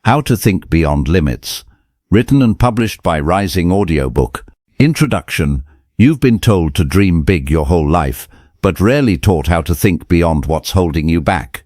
How to Think Beyond Limits. Written and published by Rising Audiobook. Introduction. You've been told to dream big your whole life, but rarely taught how to think beyond what's holding you back.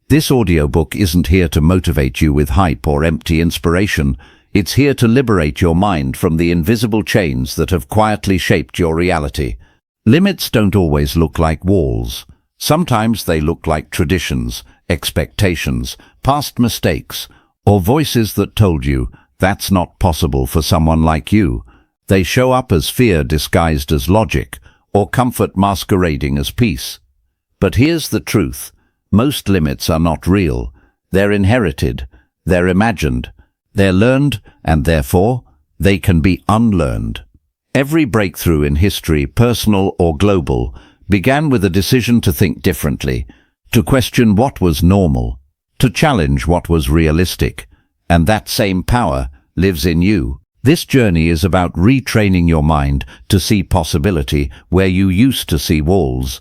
This audiobook isn't here to motivate you with hype or empty inspiration. It's here to liberate your mind from the invisible chains that have quietly shaped your reality. Limits don't always look like walls. Sometimes they look like traditions, expectations, past mistakes, or voices that told you that's not possible for someone like you. They show up as fear disguised as logic, or comfort masquerading as peace. But here's the truth. Most limits are not real. They're inherited, they're imagined, they're learned, and therefore, they can be unlearned. Every breakthrough in history, personal or global, began with a decision to think differently, to question what was normal, to challenge what was realistic, and that same power lives in you. This journey is about retraining your mind to see possibility where you used to see walls.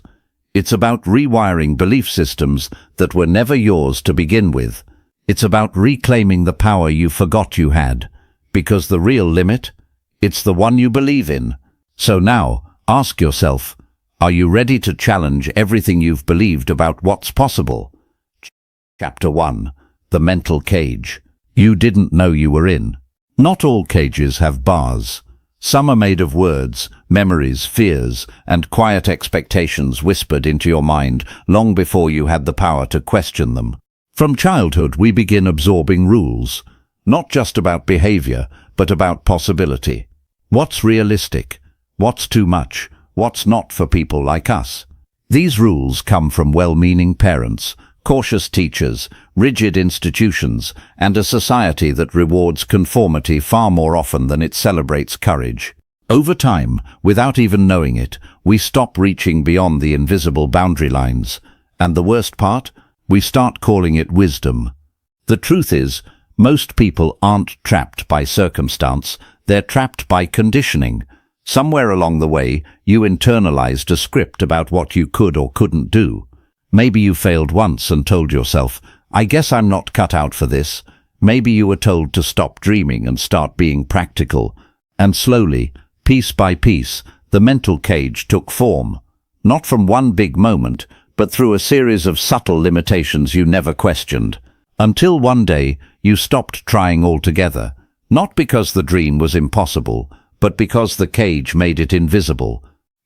It's about rewiring belief systems that were never yours to begin with. It's about reclaiming the power you forgot you had, because the real limit, it's the one you believe in. So now, ask yourself, are you ready to challenge everything you've believed about what's possible? Chapter 1. The Mental Cage You Didn't Know You Were In. Not all cages have bars. Some are made of words, memories, fears, and quiet expectations whispered into your mind long before you had the power to question them. From childhood, we begin absorbing rules, not just about behavior, but about possibility. What's realistic? What's too much? What's not for people like us? These rules come from well-meaning parents, cautious teachers, rigid institutions, and a society that rewards conformity far more often than it celebrates courage. Over time, without even knowing it, we stop reaching beyond the invisible boundary lines. And the worst part? We start calling it wisdom. The truth is, most people aren't trapped by circumstance, they're trapped by conditioning. Somewhere along the way, you internalized a script about what you could or couldn't do. Maybe you failed once and told yourself, I guess I'm not cut out for this. Maybe you were told to stop dreaming and start being practical. And slowly, piece by piece, the mental cage took form. Not from one big moment, but through a series of subtle limitations you never questioned. Until one day, you stopped trying altogether. Not because the dream was impossible, but because the cage made it invisible.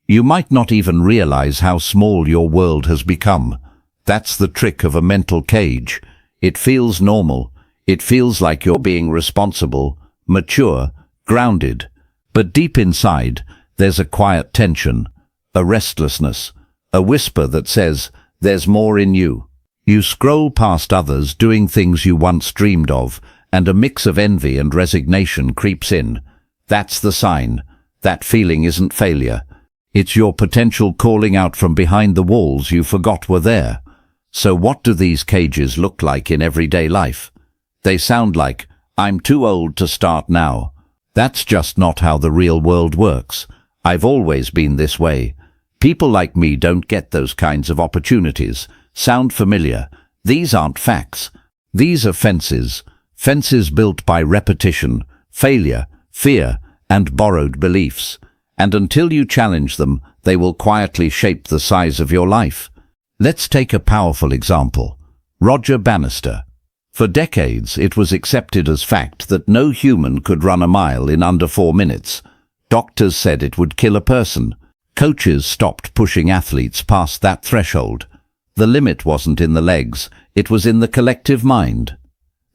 You might not even realize how small your world has become. That's the trick of a mental cage. It feels normal. It feels like you're being responsible, mature, grounded. But deep inside, there's a quiet tension, a restlessness, a whisper that says, there's more in you. You scroll past others doing things you once dreamed of, and a mix of envy and resignation creeps in. That's the sign. That feeling isn't failure. It's your potential calling out from behind the walls you forgot were there. So what do these cages look like in everyday life? They sound like, I'm too old to start now. That's just not how the real world works. I've always been this way. People like me don't get those kinds of opportunities. Sound familiar? These aren't facts. These are fences. Fences built by repetition, failure, fear, and borrowed beliefs. And until you challenge them, they will quietly shape the size of your life. Let's take a powerful example. Roger Bannister. For decades, it was accepted as fact that no human could run a mile in under 4 minutes. Doctors said it would kill a person. Coaches stopped pushing athletes past that threshold. The limit wasn't in the legs, it was in the collective mind.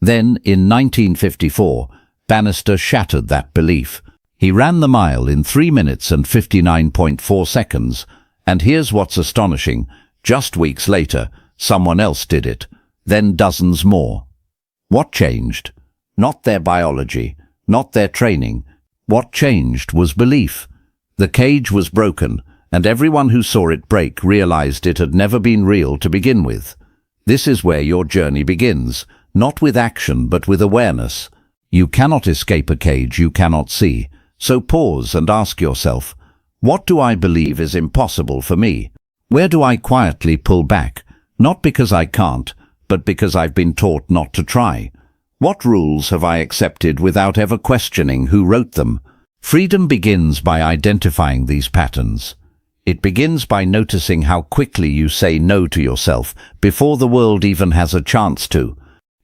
Then, in 1954, Bannister shattered that belief. He ran the mile in 3 minutes and 59.4 seconds, and here's what's astonishing. Just weeks later, someone else did it, then dozens more. What changed? Not their biology, not their training. What changed was belief. The cage was broken, and everyone who saw it break realized it had never been real to begin with. This is where your journey begins, not with action but with awareness. You cannot escape a cage you cannot see. So pause and ask yourself, what do I believe is impossible for me? Where do I quietly pull back? Not because I can't, but because I've been taught not to try. What rules have I accepted without ever questioning who wrote them? Freedom begins by identifying these patterns. It begins by noticing how quickly you say no to yourself before the world even has a chance to.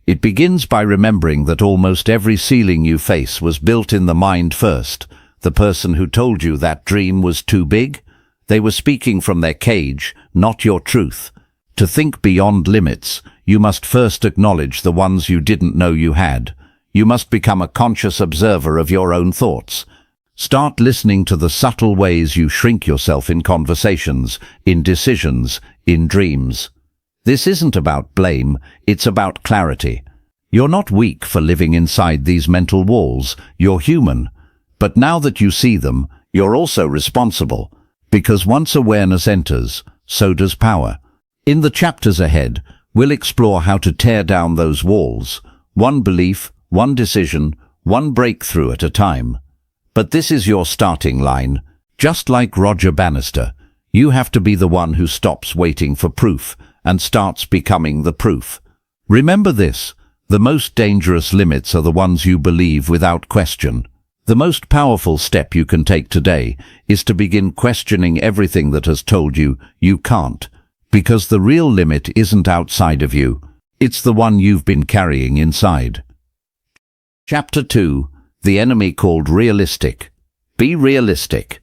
It begins by remembering that almost every ceiling you face was built in the mind first. The person who told you that dream was too big, they were speaking from their cage, not your truth. To think beyond limits, you must first acknowledge the ones you didn't know you had. You must become a conscious observer of your own thoughts. Start listening to the subtle ways you shrink yourself in conversations, in decisions, in dreams. This isn't about blame, it's about clarity. You're not weak for living inside these mental walls, you're human. But now that you see them, you're also responsible. Because once awareness enters, so does power. In the chapters ahead, we'll explore how to tear down those walls, one belief, one decision, one breakthrough at a time. But this is your starting line. Just like Roger Bannister, you have to be the one who stops waiting for proof and starts becoming the proof. Remember this, the most dangerous limits are the ones you believe without question. The most powerful step you can take today is to begin questioning everything that has told you you can't, because the real limit isn't outside of you, it's the one you've been carrying inside. Chapter 2. The enemy called realistic. Be realistic.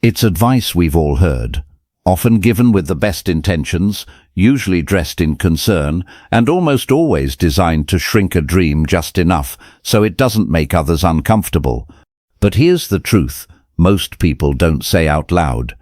It's advice we've all heard, often given with the best intentions, usually dressed in concern, and almost always designed to shrink a dream just enough so it doesn't make others uncomfortable. But here's the truth most people don't say out loud.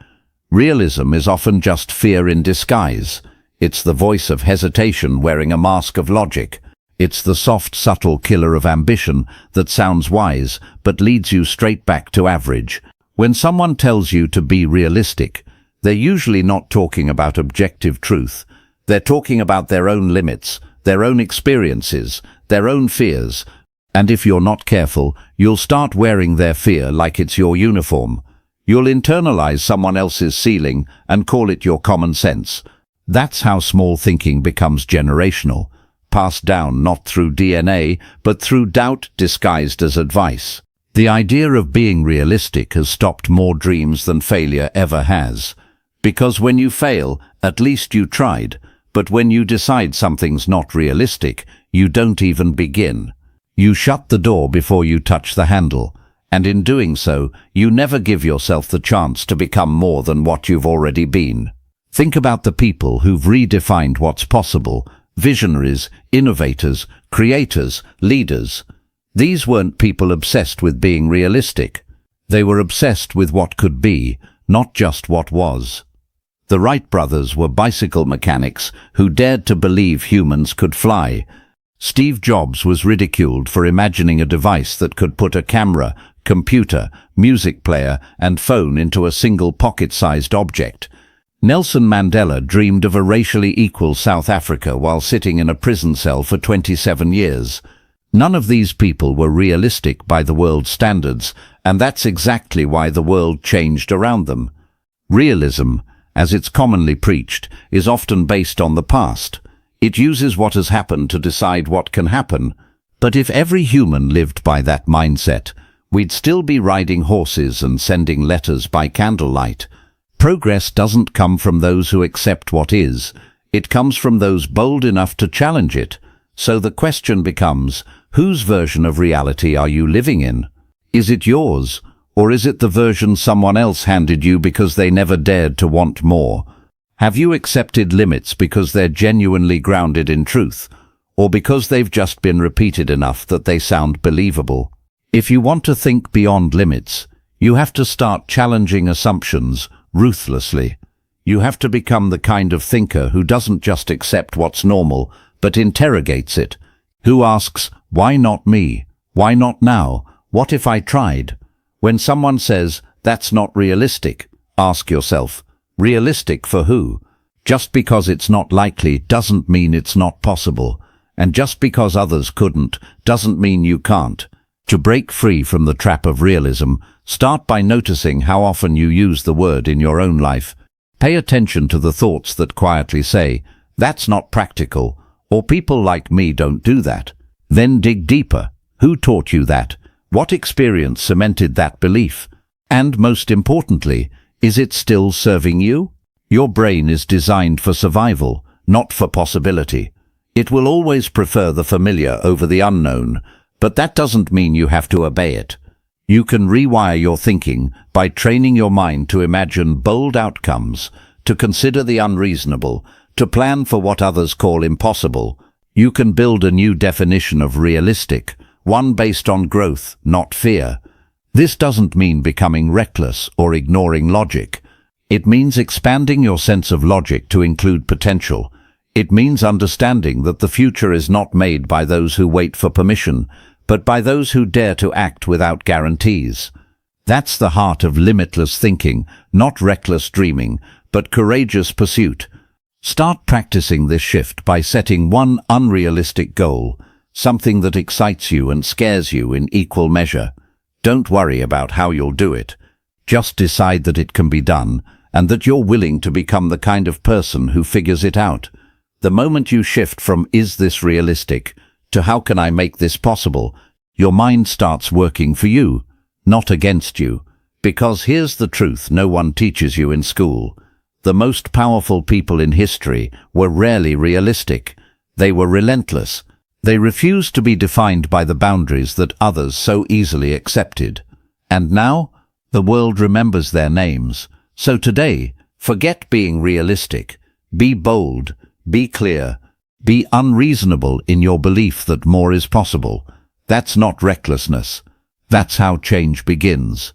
Realism is often just fear in disguise. It's the voice of hesitation wearing a mask of logic. It's the soft, subtle killer of ambition that sounds wise but leads you straight back to average. When someone tells you to be realistic, they're usually not talking about objective truth. They're talking about their own limits, their own experiences, their own fears. And if you're not careful, you'll start wearing their fear like it's your uniform. You'll internalize someone else's ceiling and call it your common sense. That's how small thinking becomes generational, passed down not through DNA, but through doubt disguised as advice. The idea of being realistic has stopped more dreams than failure ever has. Because when you fail, at least you tried. But when you decide something's not realistic, you don't even begin. You shut the door before you touch the handle, and in doing so, you never give yourself the chance to become more than what you've already been. Think about the people who've redefined what's possible, visionaries, innovators, creators, leaders. These weren't people obsessed with being realistic. They were obsessed with what could be, not just what was. The Wright brothers were bicycle mechanics who dared to believe humans could fly. Steve Jobs was ridiculed for imagining a device that could put a camera, computer, music player, and phone into a single pocket-sized object. Nelson Mandela dreamed of a racially equal South Africa while sitting in a prison cell for 27 years. None of these people were realistic by the world's standards, and that's exactly why the world changed around them. Realism, as it's commonly preached, is often based on the past. It uses what has happened to decide what can happen. But if every human lived by that mindset, we'd still be riding horses and sending letters by candlelight. Progress doesn't come from those who accept what is. It comes from those bold enough to challenge it. So the question becomes, whose version of reality are you living in? Is it yours, or is it the version someone else handed you because they never dared to want more? Have you accepted limits because they're genuinely grounded in truth, or because they've just been repeated enough that they sound believable? If you want to think beyond limits, you have to start challenging assumptions ruthlessly. You have to become the kind of thinker who doesn't just accept what's normal, but interrogates it. Who asks, why not me? Why not now? What if I tried? When someone says, that's not realistic, ask yourself, realistic for who? Just because it's not likely doesn't mean it's not possible. And just because others couldn't doesn't mean you can't. To break free from the trap of realism, start by noticing how often you use the word in your own life. Pay attention to the thoughts that quietly say, that's not practical, or people like me don't do that. Then dig deeper. Who taught you that? What experience cemented that belief? And most importantly, is it still serving you? Your brain is designed for survival, not for possibility. It will always prefer the familiar over the unknown, but that doesn't mean you have to obey it. You can rewire your thinking by training your mind to imagine bold outcomes, to consider the unreasonable, to plan for what others call impossible. You can build a new definition of realistic, one based on growth, not fear. This doesn't mean becoming reckless or ignoring logic. It means expanding your sense of logic to include potential. It means understanding that the future is not made by those who wait for permission, but by those who dare to act without guarantees. That's the heart of limitless thinking, not reckless dreaming, but courageous pursuit. Start practicing this shift by setting one unrealistic goal, something that excites you and scares you in equal measure. Don't worry about how you'll do it. Just decide that it can be done, and that you're willing to become the kind of person who figures it out. The moment you shift from "is this realistic" to "how can I make this possible," your mind starts working for you, not against you. Because here's the truth no one teaches you in school. The most powerful people in history were rarely realistic. They were relentless. They refused to be defined by the boundaries that others so easily accepted. And now, the world remembers their names. So today, forget being realistic. Be bold, be clear, be unreasonable in your belief that more is possible. That's not recklessness. That's how change begins.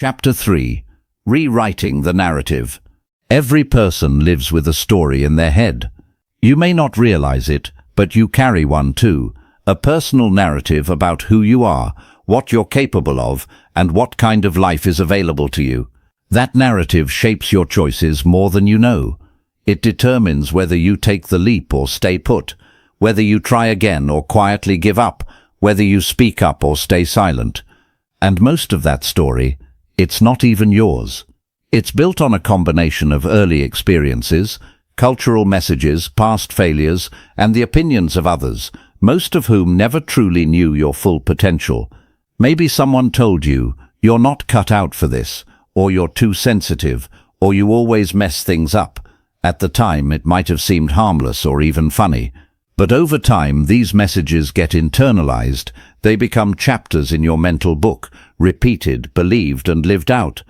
Chapter 3. Rewriting the narrative. Every person lives with a story in their head. You may not realize it, but you carry one too, a personal narrative about who you are, what you're capable of, and what kind of life is available to you. That narrative shapes your choices more than you know. It determines whether you take the leap or stay put, whether you try again or quietly give up, whether you speak up or stay silent. And most of that story, it's not even yours. It's built on a combination of early experiences, cultural messages, past failures, and the opinions of others, most of whom never truly knew your full potential. Maybe someone told you, "You're not cut out for this," or "You're too sensitive," or "You always mess things up." At the time, it might have seemed harmless or even funny. But over time, these messages get internalized. They become chapters in your mental book, repeated, believed, and lived out.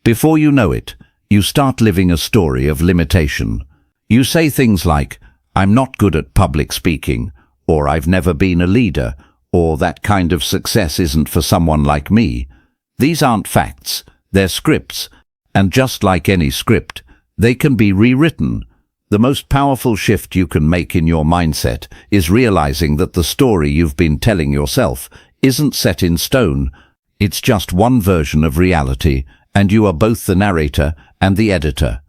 Before you know it, you start living a story of limitation. You say things like, "I'm not good at public speaking," or "I've never been a leader," or "That kind of success isn't for someone like me." These aren't facts, they're scripts, and just like any script, they can be rewritten. The most powerful shift you can make in your mindset is realizing that the story you've been telling yourself isn't set in stone. It's just one version of reality, and you are both the narrator and the editor.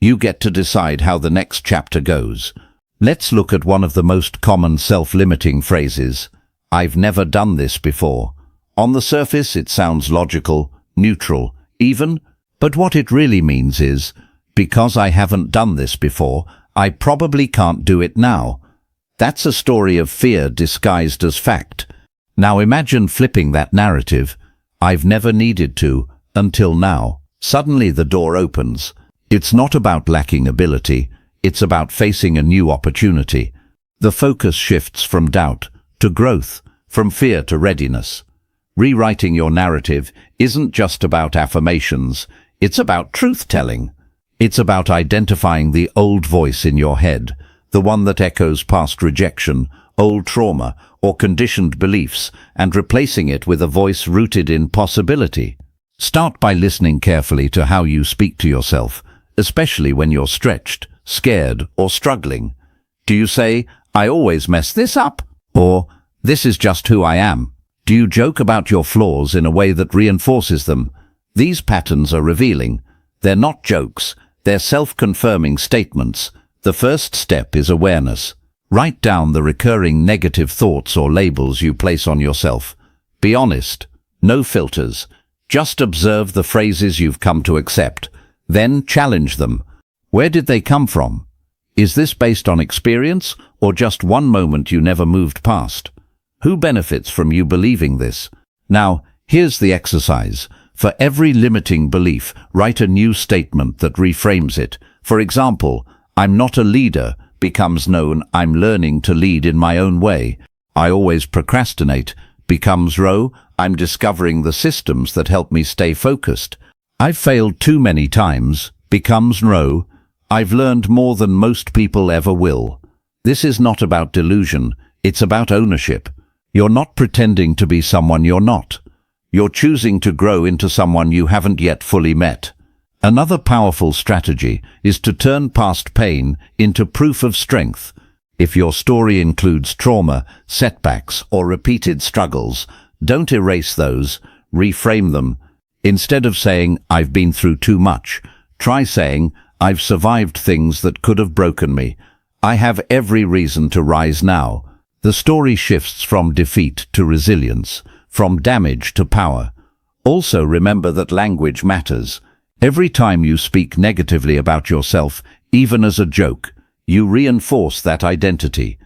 You get to decide how the next chapter goes. Let's look at one of the most common self-limiting phrases. "I've never done this before." On the surface, it sounds logical, neutral, even, but what it really means is, because I haven't done this before, I probably can't do it now. That's a story of fear disguised as fact. Now imagine flipping that narrative. I've never needed to, until now. Suddenly the door opens. It's not about lacking ability, it's about facing a new opportunity. The focus shifts from doubt to growth, from fear to readiness. Rewriting your narrative isn't just about affirmations, it's about truth-telling. It's about identifying the old voice in your head, the one that echoes past rejection, old trauma, or conditioned beliefs, and replacing it with a voice rooted in possibility. Start by listening carefully to how you speak to yourself, especially when you're stretched, scared, or struggling. Do you say, "I always mess this up," or "This is just who I am"? Do you joke about your flaws in a way that reinforces them? These patterns are revealing. They're not jokes. They're self-confirming statements. The first step is awareness. Write down the recurring negative thoughts or labels you place on yourself. Be honest. No filters. Just observe the phrases you've come to accept. Then challenge them. Where did they come from? Is this based on experience or just one moment you never moved past? Who benefits from you believing this? Now, here's the exercise. For every limiting belief, write a new statement that reframes it. For example, I'm not a leader becomes known I'm learning to lead in my own way. I always procrastinate becomes I'm discovering the systems that help me stay focused. I've failed too many times becomes I've learned more than most people ever will. This is not about delusion, it's about ownership. You're not pretending to be someone you're not. You're choosing to grow into someone you haven't yet fully met. Another powerful strategy is to turn past pain into proof of strength. If your story includes trauma, setbacks, or repeated struggles, don't erase those, reframe them. Instead of saying, I've been through too much, try saying, I've survived things that could have broken me. I have every reason to rise now. The story shifts from defeat to resilience, from damage to power. Also remember that language matters. Every time you speak negatively about yourself, even as a joke, you reinforce that identity.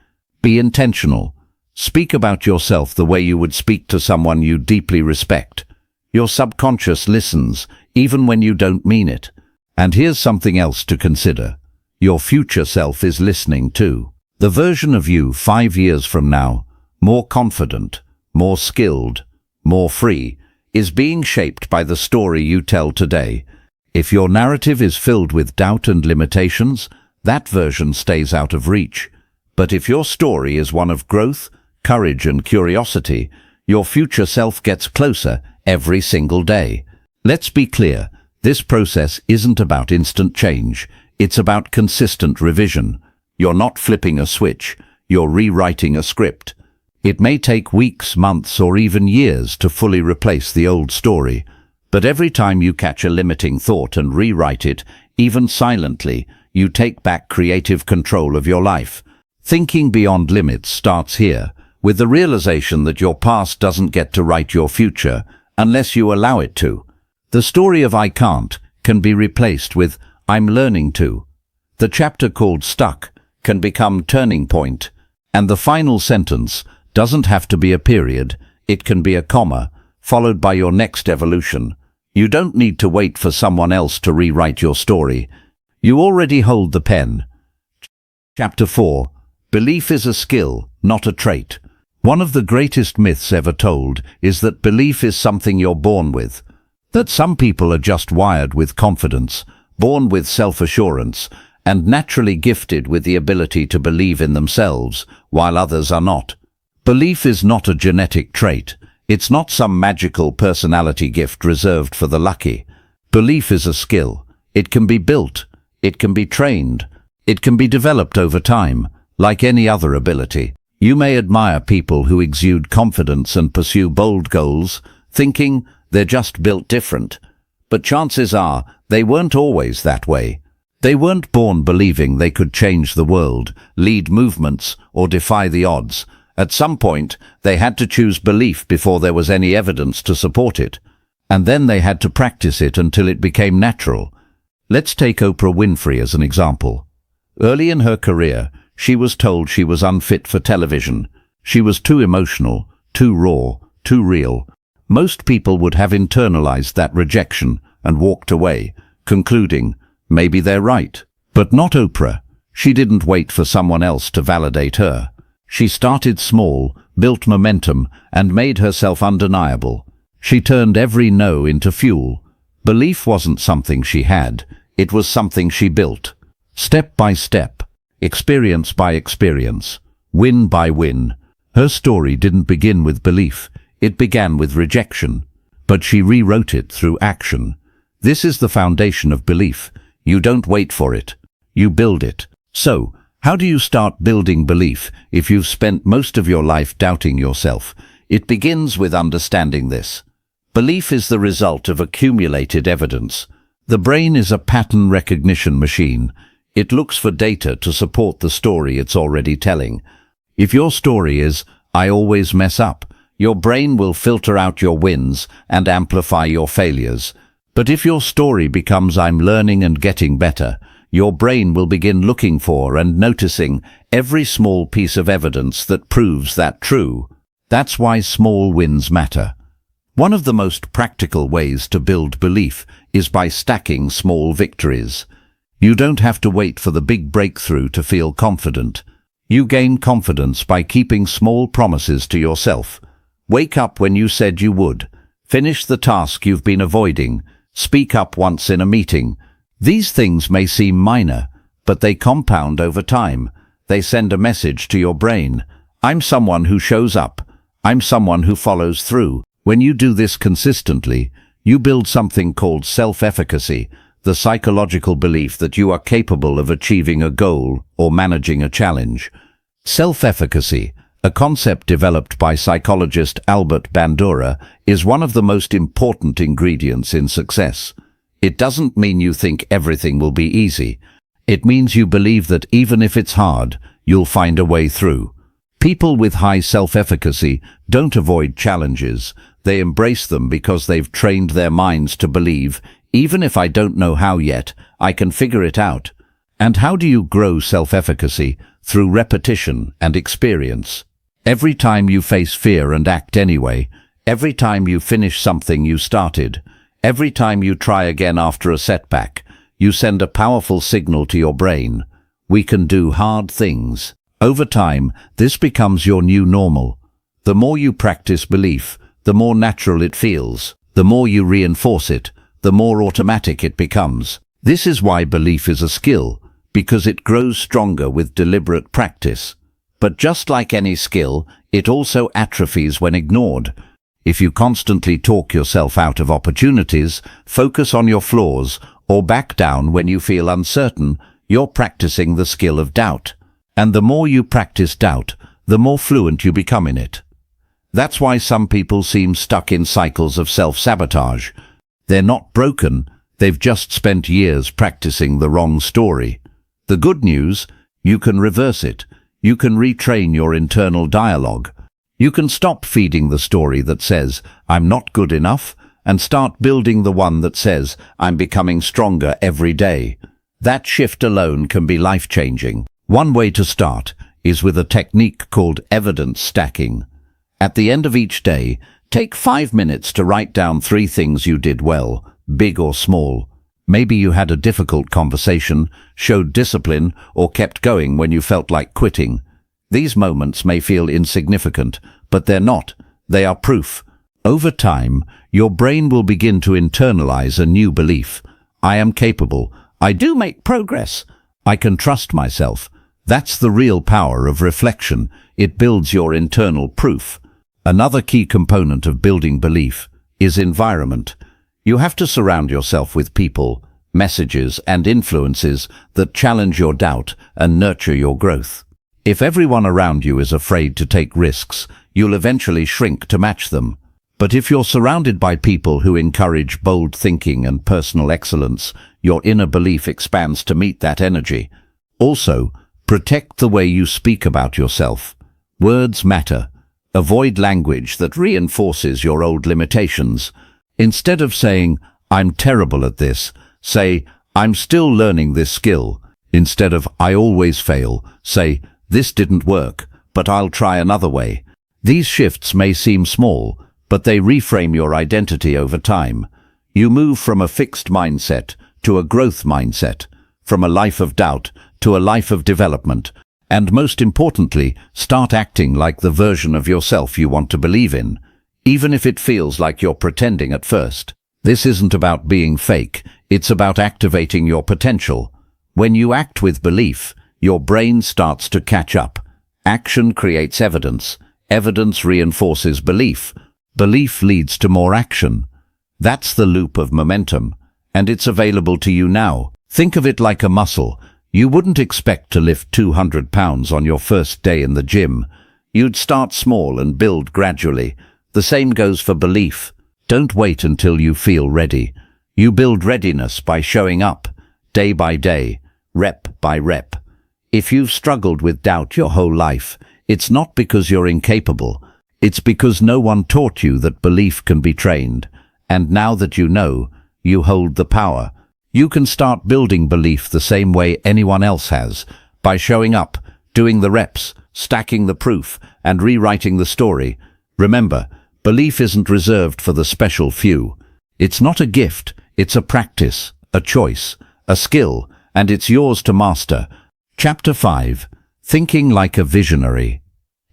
Be intentional. Speak about yourself the way you would speak to someone you deeply respect. Your subconscious listens, even when you don't mean it. And here's something else to consider. Your future self is listening too. The version of you 5 years from now, more confident, more skilled, more free, is being shaped by the story you tell today. If your narrative is filled with doubt and limitations, that version stays out of reach. But if your story is one of growth, courage and curiosity, your future self gets closer every single day. Let's be clear, this process isn't about instant change, it's about consistent revision. You're not flipping a switch, you're rewriting a script. It may take weeks, months, or even years to fully replace the old story. But every time you catch a limiting thought and rewrite it, even silently, you take back creative control of your life. Thinking beyond limits starts here, with the realization that your past doesn't get to write your future unless you allow it to. The story of I can't can be replaced with I'm learning to. The chapter called Stuck can become Turning Point, and the final sentence doesn't have to be a period, it can be a comma, followed by your next evolution. You don't need to wait for someone else to rewrite your story. You already hold the pen. Chapter 4. Belief is a skill, not a trait. One of the greatest myths ever told is that belief is something you're born with. That some people are just wired with confidence, born with self-assurance, and naturally gifted with the ability to believe in themselves, while others are not. Belief is not a genetic trait. It's not some magical personality gift reserved for the lucky. Belief is a skill. It can be built. It can be trained. It can be developed over time, like any other ability. You may admire people who exude confidence and pursue bold goals, thinking they're just built different. But chances are they weren't always that way. They weren't born believing they could change the world, lead movements, or defy the odds. At some point, they had to choose belief before there was any evidence to support it. And then they had to practice it until it became natural. Let's take Oprah Winfrey as an example. Early in her career, she was told she was unfit for television. She was too emotional, too raw, too real. Most people would have internalized that rejection and walked away, concluding, maybe they're right. But not Oprah. She didn't wait for someone else to validate her. She started small, built momentum, and made herself undeniable. She turned every no into fuel. Belief wasn't something she had, it was something she built. Step by step, experience by experience, win by win. Her story didn't begin with belief, it began with rejection. But she rewrote it through action. This is the foundation of belief. You don't wait for it, you build it. So, how do you start building belief if you've spent most of your life doubting yourself? It begins with understanding this. Belief is the result of accumulated evidence. The brain is a pattern recognition machine. It looks for data to support the story it's already telling. If your story is, I always mess up, your brain will filter out your wins and amplify your failures. But if your story becomes, I'm learning and getting better, your brain will begin looking for and noticing every small piece of evidence that proves that true. That's why small wins matter. One of the most practical ways to build belief is by stacking small victories. You don't have to wait for the big breakthrough to feel confident. You gain confidence by keeping small promises to yourself. Wake up when you said you would. Finish the task you've been avoiding. Speak up once in a meeting. These things may seem minor, but they compound over time. They send a message to your brain. I'm someone who shows up. I'm someone who follows through. When you do this consistently, you build something called self-efficacy, the psychological belief that you are capable of achieving a goal or managing a challenge. Self-efficacy, a concept developed by psychologist Albert Bandura, is one of the most important ingredients in success. It doesn't mean you think everything will be easy. It means you believe that even if it's hard, you'll find a way through. People with high self-efficacy don't avoid challenges. They embrace them because they've trained their minds to believe, even if I don't know how yet, I can figure it out. And how do you grow self-efficacy? Through repetition and experience. Every time you face fear and act anyway, every time you finish something you started, every time you try again after a setback, you send a powerful signal to your brain. We can do hard things. Over time, this becomes your new normal. The more you practice belief, the more natural it feels. The more you reinforce it, the more automatic it becomes. This is why belief is a skill, because it grows stronger with deliberate practice. But just like any skill, it also atrophies when ignored. If you constantly talk yourself out of opportunities, focus on your flaws, or back down when you feel uncertain, you're practicing the skill of doubt. And the more you practice doubt, the more fluent you become in it. That's why some people seem stuck in cycles of self-sabotage. They're not broken, they've just spent years practicing the wrong story. The good news, you can reverse it. You can retrain your internal dialogue. You can stop feeding the story that says, I'm not good enough, and start building the one that says, I'm becoming stronger every day. That shift alone can be life-changing. One way to start is with a technique called evidence stacking. At the end of each day, take 5 minutes to write down 3 things you did well, big or small. Maybe you had a difficult conversation, showed discipline, or kept going when you felt like quitting. These moments may feel insignificant, but they're not. They are proof. Over time, your brain will begin to internalize a new belief. I am capable. I do make progress. I can trust myself. That's the real power of reflection. It builds your internal proof. Another key component of building belief is environment. You have to surround yourself with people, messages, and influences that challenge your doubt and nurture your growth. If everyone around you is afraid to take risks, you'll eventually shrink to match them. But if you're surrounded by people who encourage bold thinking and personal excellence, your inner belief expands to meet that energy. Also, protect the way you speak about yourself. Words matter. Avoid language that reinforces your old limitations. Instead of saying, I'm terrible at this, say, I'm still learning this skill. Instead of, I always fail, say, this didn't work, but I'll try another way. These shifts may seem small, but they reframe your identity over time. You move from a fixed mindset to a growth mindset, from a life of doubt to a life of development, and most importantly, start acting like the version of yourself you want to believe in, even if it feels like you're pretending at first. This isn't about being fake, it's about activating your potential. When you act with belief, your brain starts to catch up. Action creates evidence. Evidence reinforces belief. Belief leads to more action. That's the loop of momentum, and it's available to you now. Think of it like a muscle. You wouldn't expect to lift 200 pounds on your first day in the gym. You'd start small and build gradually. The same goes for belief. Don't wait until you feel ready. You build readiness by showing up, day by day, rep by rep. If you've struggled with doubt your whole life, it's not because you're incapable. It's because no one taught you that belief can be trained. And now that you know, you hold the power. You can start building belief the same way anyone else has, by showing up, doing the reps, stacking the proof, and rewriting the story. Remember, belief isn't reserved for the special few. It's not a gift, it's a practice, a choice, a skill, and it's yours to master. Chapter 5. Thinking like a visionary.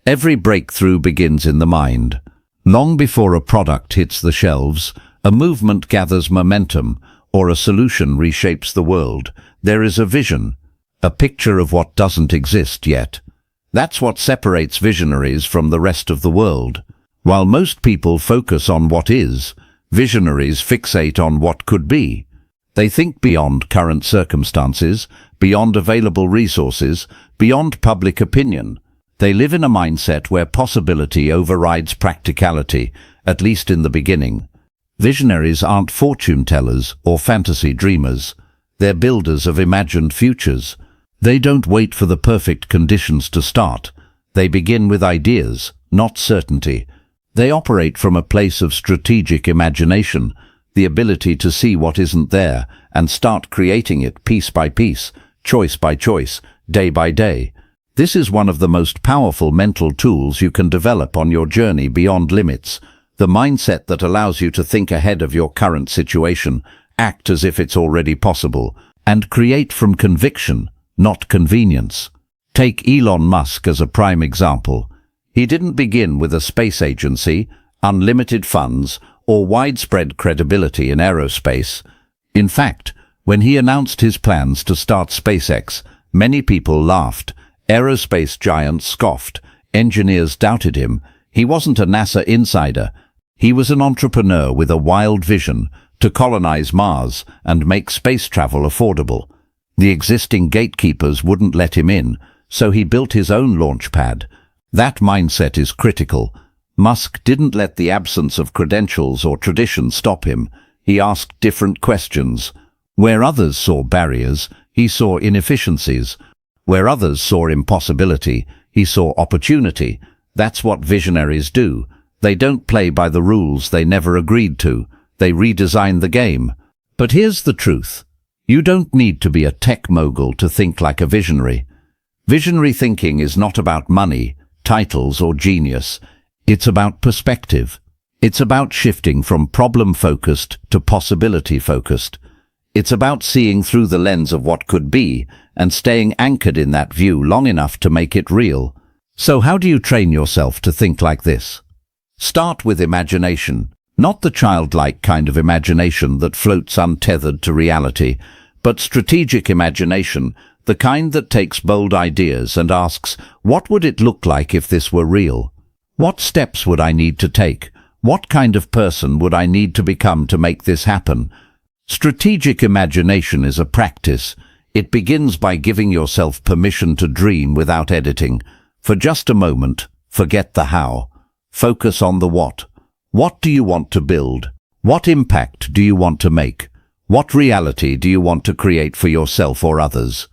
Every breakthrough begins in the mind. Long before a product hits the shelves, a movement gathers momentum, or a solution reshapes the world, there is a vision, a picture of what doesn't exist yet. That's what separates visionaries from the rest of the world. While most people focus on what is, visionaries fixate on what could be. They think beyond current circumstances, beyond available resources, beyond public opinion. They live in a mindset where possibility overrides practicality, at least in the beginning. Visionaries aren't fortune tellers or fantasy dreamers. They're builders of imagined futures. They don't wait for the perfect conditions to start. They begin with ideas, not certainty. They operate from a place of strategic imagination, the ability to see what isn't there and start creating it piece by piece, choice by choice, day by day. This is one of the most powerful mental tools you can develop on your journey beyond limits. The mindset that allows you to think ahead of your current situation, act as if it's already possible, and create from conviction, not convenience. Take Elon Musk as a prime example. He didn't begin with a space agency, unlimited funds, or widespread credibility in aerospace. In fact, when he announced his plans to start SpaceX, many people laughed. Aerospace giants scoffed. Engineers doubted him. He wasn't a NASA insider. He was an entrepreneur with a wild vision to colonize Mars and make space travel affordable. The existing gatekeepers wouldn't let him in, so he built his own launch pad. That mindset is critical. Musk didn't let the absence of credentials or tradition stop him. He asked different questions. Where others saw barriers, he saw inefficiencies. Where others saw impossibility, he saw opportunity. That's what visionaries do. They don't play by the rules they never agreed to. They redesign the game. But here's the truth. You don't need to be a tech mogul to think like a visionary. Visionary thinking is not about money, titles, or genius. It's about perspective. It's about shifting from problem-focused to possibility-focused. It's about seeing through the lens of what could be and staying anchored in that view long enough to make it real. So how do you train yourself to think like this? Start with imagination, not the childlike kind of imagination that floats untethered to reality, but strategic imagination, the kind that takes bold ideas and asks, what would it look like if this were real? What steps would I need to take? What kind of person would I need to become to make this happen? Strategic imagination is a practice. It begins by giving yourself permission to dream without editing. For just a moment, forget the how. Focus on the what. What do you want to build? What impact do you want to make? What reality do you want to create for yourself or others?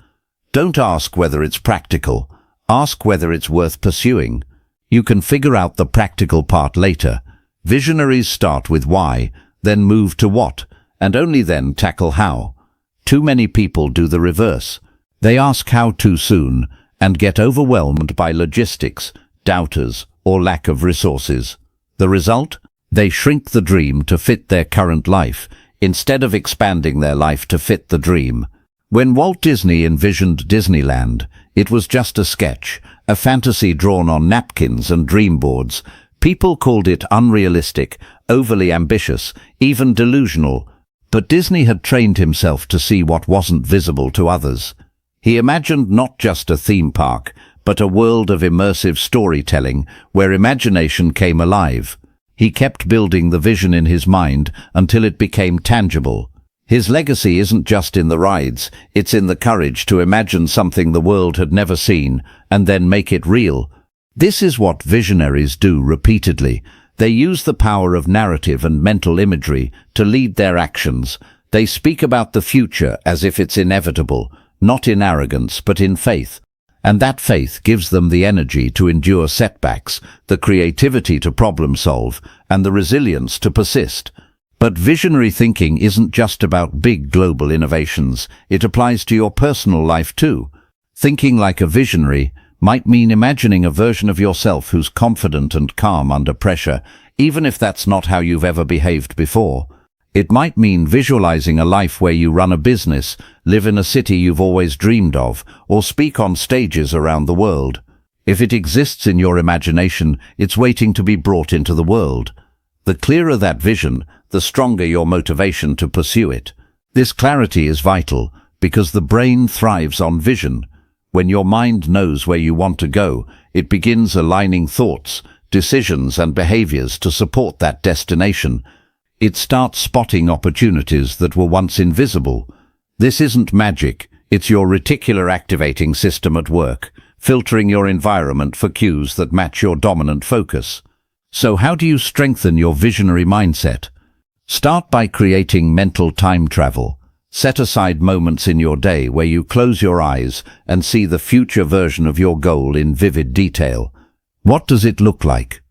Don't ask whether it's practical. Ask whether it's worth pursuing. You can figure out the practical part later. Visionaries start with why, then move to what, and only then tackle how. Too many people do the reverse. They ask how too soon and get overwhelmed by logistics, doubters, or lack of resources. The result? They shrink the dream to fit their current life, instead of expanding their life to fit the dream. When Walt Disney envisioned Disneyland, it was just a sketch, a fantasy drawn on napkins and dream boards. People called it unrealistic, overly ambitious, even delusional. But Disney had trained himself to see what wasn't visible to others. He imagined not just a theme park, but a world of immersive storytelling where imagination came alive. He kept building the vision in his mind until it became tangible. His legacy isn't just in the rides, it's in the courage to imagine something the world had never seen and then make it real. This is what visionaries do repeatedly. They use the power of narrative and mental imagery to lead their actions. They speak about the future as if it's inevitable, not in arrogance but in faith. And that faith gives them the energy to endure setbacks, the creativity to problem solve, and the resilience to persist. But visionary thinking isn't just about big global innovations. It applies to your personal life too. Thinking like a visionary might mean imagining a version of yourself who's confident and calm under pressure, even if that's not how you've ever behaved before. It might mean visualizing a life where you run a business, live in a city you've always dreamed of, or speak on stages around the world. If it exists in your imagination, it's waiting to be brought into the world. The clearer that vision, the stronger your motivation to pursue it. This clarity is vital because the brain thrives on vision. When your mind knows where you want to go, it begins aligning thoughts, decisions and behaviors to support that destination. It starts spotting opportunities that were once invisible. This isn't magic, it's your reticular activating system at work, filtering your environment for cues that match your dominant focus. So how do you strengthen your visionary mindset? Start by creating mental time travel. Set aside moments in your day where you close your eyes and see the future version of your goal in vivid detail. What does it look like?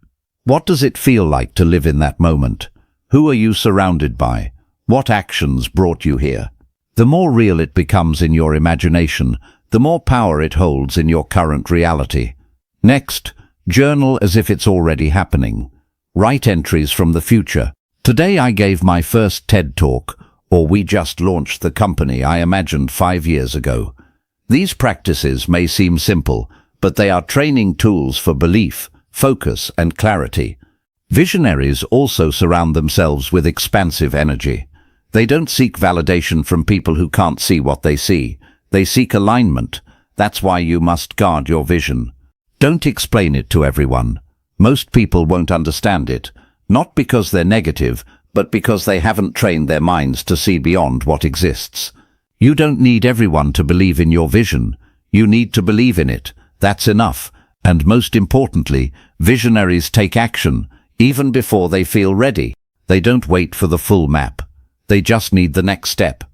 What does it feel like to live in that moment? Who are you surrounded by? What actions brought you here? The more real it becomes in your imagination, the more power it holds in your current reality. Next, journal as if it's already happening. Write entries from the future. Today I gave my first TED Talk, or we just launched the company I imagined 5 years ago. These practices may seem simple, but they are training tools for belief, focus, and clarity. Visionaries also surround themselves with expansive energy. They don't seek validation from people who can't see what they see. They seek alignment. That's why you must guard your vision. Don't explain it to everyone. Most people won't understand it, not because they're negative, but because they haven't trained their minds to see beyond what exists. You don't need everyone to believe in your vision. You need to believe in it. That's enough. And most importantly, visionaries take action, even before they feel ready. They don't wait for the full map. They just need the next step.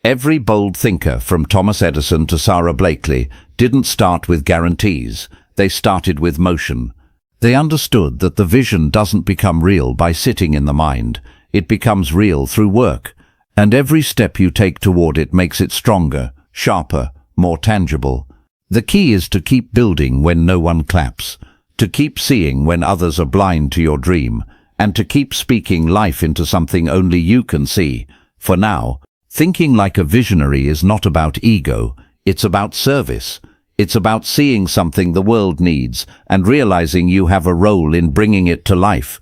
Every bold thinker, from Thomas Edison to Sarah Blakely, didn't start with guarantees. They started with motion. They understood that the vision doesn't become real by sitting in the mind. It becomes real through work. And every step you take toward it makes it stronger, sharper, more tangible. The key is to keep building when no one claps, to keep seeing when others are blind to your dream, and to keep speaking life into something only you can see. For now, thinking like a visionary is not about ego, it's about service. It's about seeing something the world needs and realizing you have a role in bringing it to life.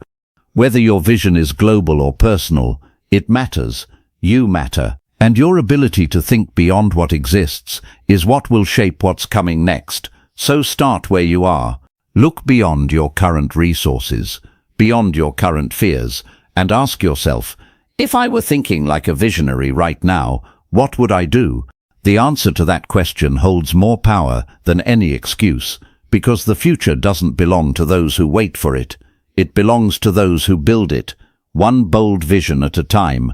Whether your vision is global or personal, it matters. You matter. And your ability to think beyond what exists is what will shape what's coming next. So start where you are. Look beyond your current resources, beyond your current fears, and ask yourself, if I were thinking like a visionary right now, what would I do? The answer to that question holds more power than any excuse, because the future doesn't belong to those who wait for it. It belongs to those who build it, one bold vision at a time.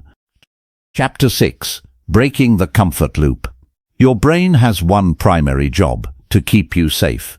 Chapter 6. Breaking the Comfort Loop. Your brain has one primary job: to keep you safe.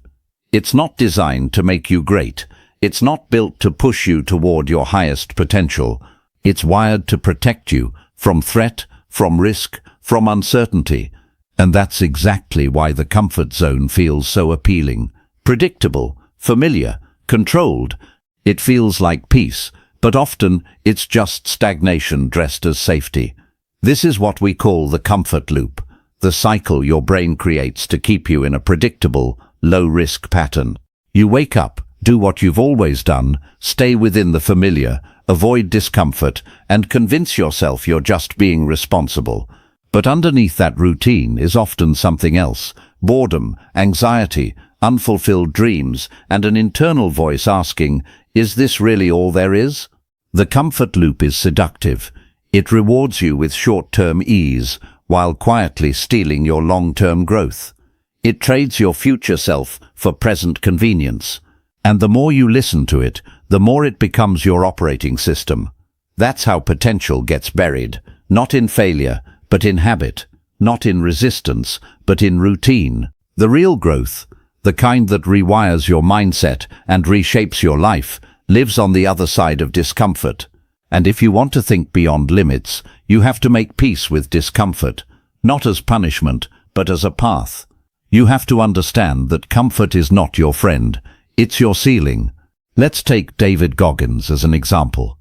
It's not designed to make you great. It's not built to push you toward your highest potential. It's wired to protect you from threat, from risk, from uncertainty. And that's exactly why the comfort zone feels so appealing. Predictable, familiar, controlled. It feels like peace, but often it's just stagnation dressed as safety. This is what we call the comfort loop, the cycle your brain creates to keep you in a predictable, low-risk pattern. You wake up, do what you've always done, stay within the familiar, avoid discomfort, and convince yourself you're just being responsible. But underneath that routine is often something else: boredom, anxiety, unfulfilled dreams, and an internal voice asking, is this really all there is? The comfort loop is seductive. It rewards you with short-term ease, while quietly stealing your long-term growth. It trades your future self for present convenience. And the more you listen to it, the more it becomes your operating system. That's how potential gets buried, not in failure, but in habit, not in resistance, but in routine. The real growth, the kind that rewires your mindset and reshapes your life, lives on the other side of discomfort. And if you want to think beyond limits, you have to make peace with discomfort, not as punishment, but as a path. You have to understand that comfort is not your friend, it's your ceiling. Let's take David Goggins as an example.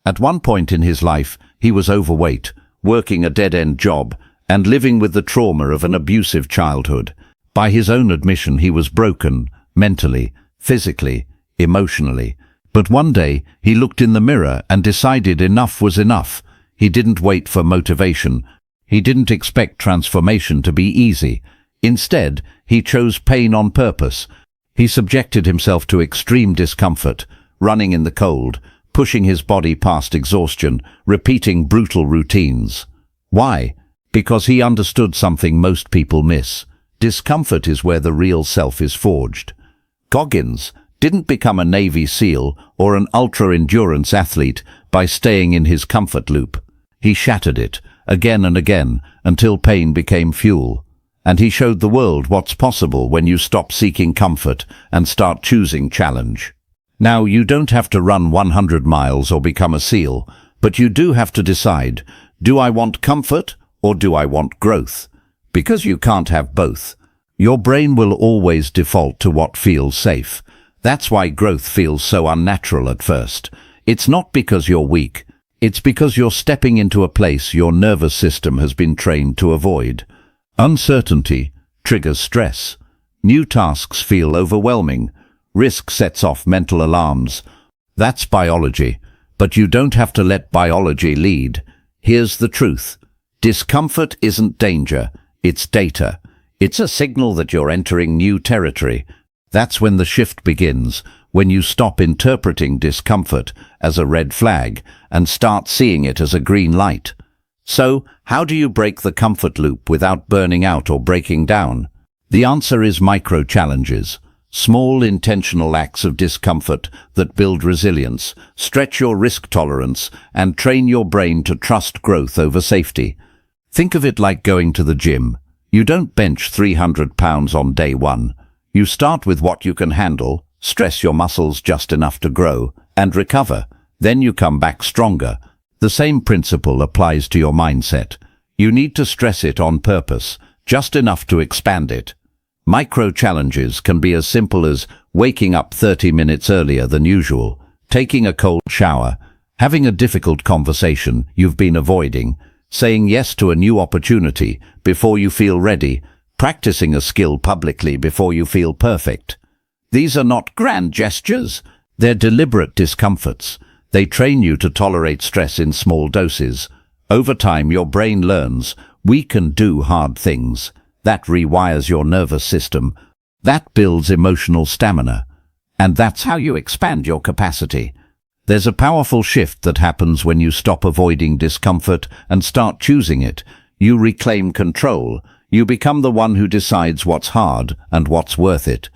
At one point in his life, he was overweight, working a dead-end job, and living with the trauma of an abusive childhood. By his own admission, he was broken, mentally, physically, emotionally. But one day, he looked in the mirror and decided enough was enough. He didn't wait for motivation. He didn't expect transformation to be easy. Instead, he chose pain on purpose. He subjected himself to extreme discomfort, running in the cold, pushing his body past exhaustion, repeating brutal routines. Why? Because he understood something most people miss. Discomfort is where the real self is forged. Goggins didn't become a Navy SEAL or an ultra-endurance athlete by staying in his comfort loop. He shattered it, again and again, until pain became fuel. And he showed the world what's possible when you stop seeking comfort and start choosing challenge. Now, you don't have to run 100 miles or become a SEAL, but you do have to decide, do I want comfort or do I want growth? Because you can't have both. Your brain will always default to what feels safe. That's why growth feels so unnatural at first. It's not because you're weak. It's because you're stepping into a place your nervous system has been trained to avoid. Uncertainty triggers stress. New tasks feel overwhelming. Risk sets off mental alarms. That's biology. But you don't have to let biology lead. Here's the truth. Discomfort isn't danger. It's data. It's a signal that you're entering new territory. That's when the shift begins, when you stop interpreting discomfort as a red flag and start seeing it as a green light. So, how do you break the comfort loop without burning out or breaking down? The answer is micro-challenges. Small intentional acts of discomfort that build resilience, stretch your risk tolerance, and train your brain to trust growth over safety. Think of it like going to the gym. You don't bench 300 pounds on day one. You start with what you can handle, stress your muscles just enough to grow, and recover. Then you come back stronger. The same principle applies to your mindset. You need to stress it on purpose, just enough to expand it. Micro-challenges can be as simple as waking up 30 minutes earlier than usual, taking a cold shower, having a difficult conversation you've been avoiding, saying yes to a new opportunity before you feel ready, practicing a skill publicly before you feel perfect. These are not grand gestures. They're deliberate discomforts. They train you to tolerate stress in small doses. Over time, your brain learns, we can do hard things. That rewires your nervous system. That builds emotional stamina. And that's how you expand your capacity. There's a powerful shift that happens when you stop avoiding discomfort and start choosing it. You reclaim control. You become the one who decides what's hard and what's worth it.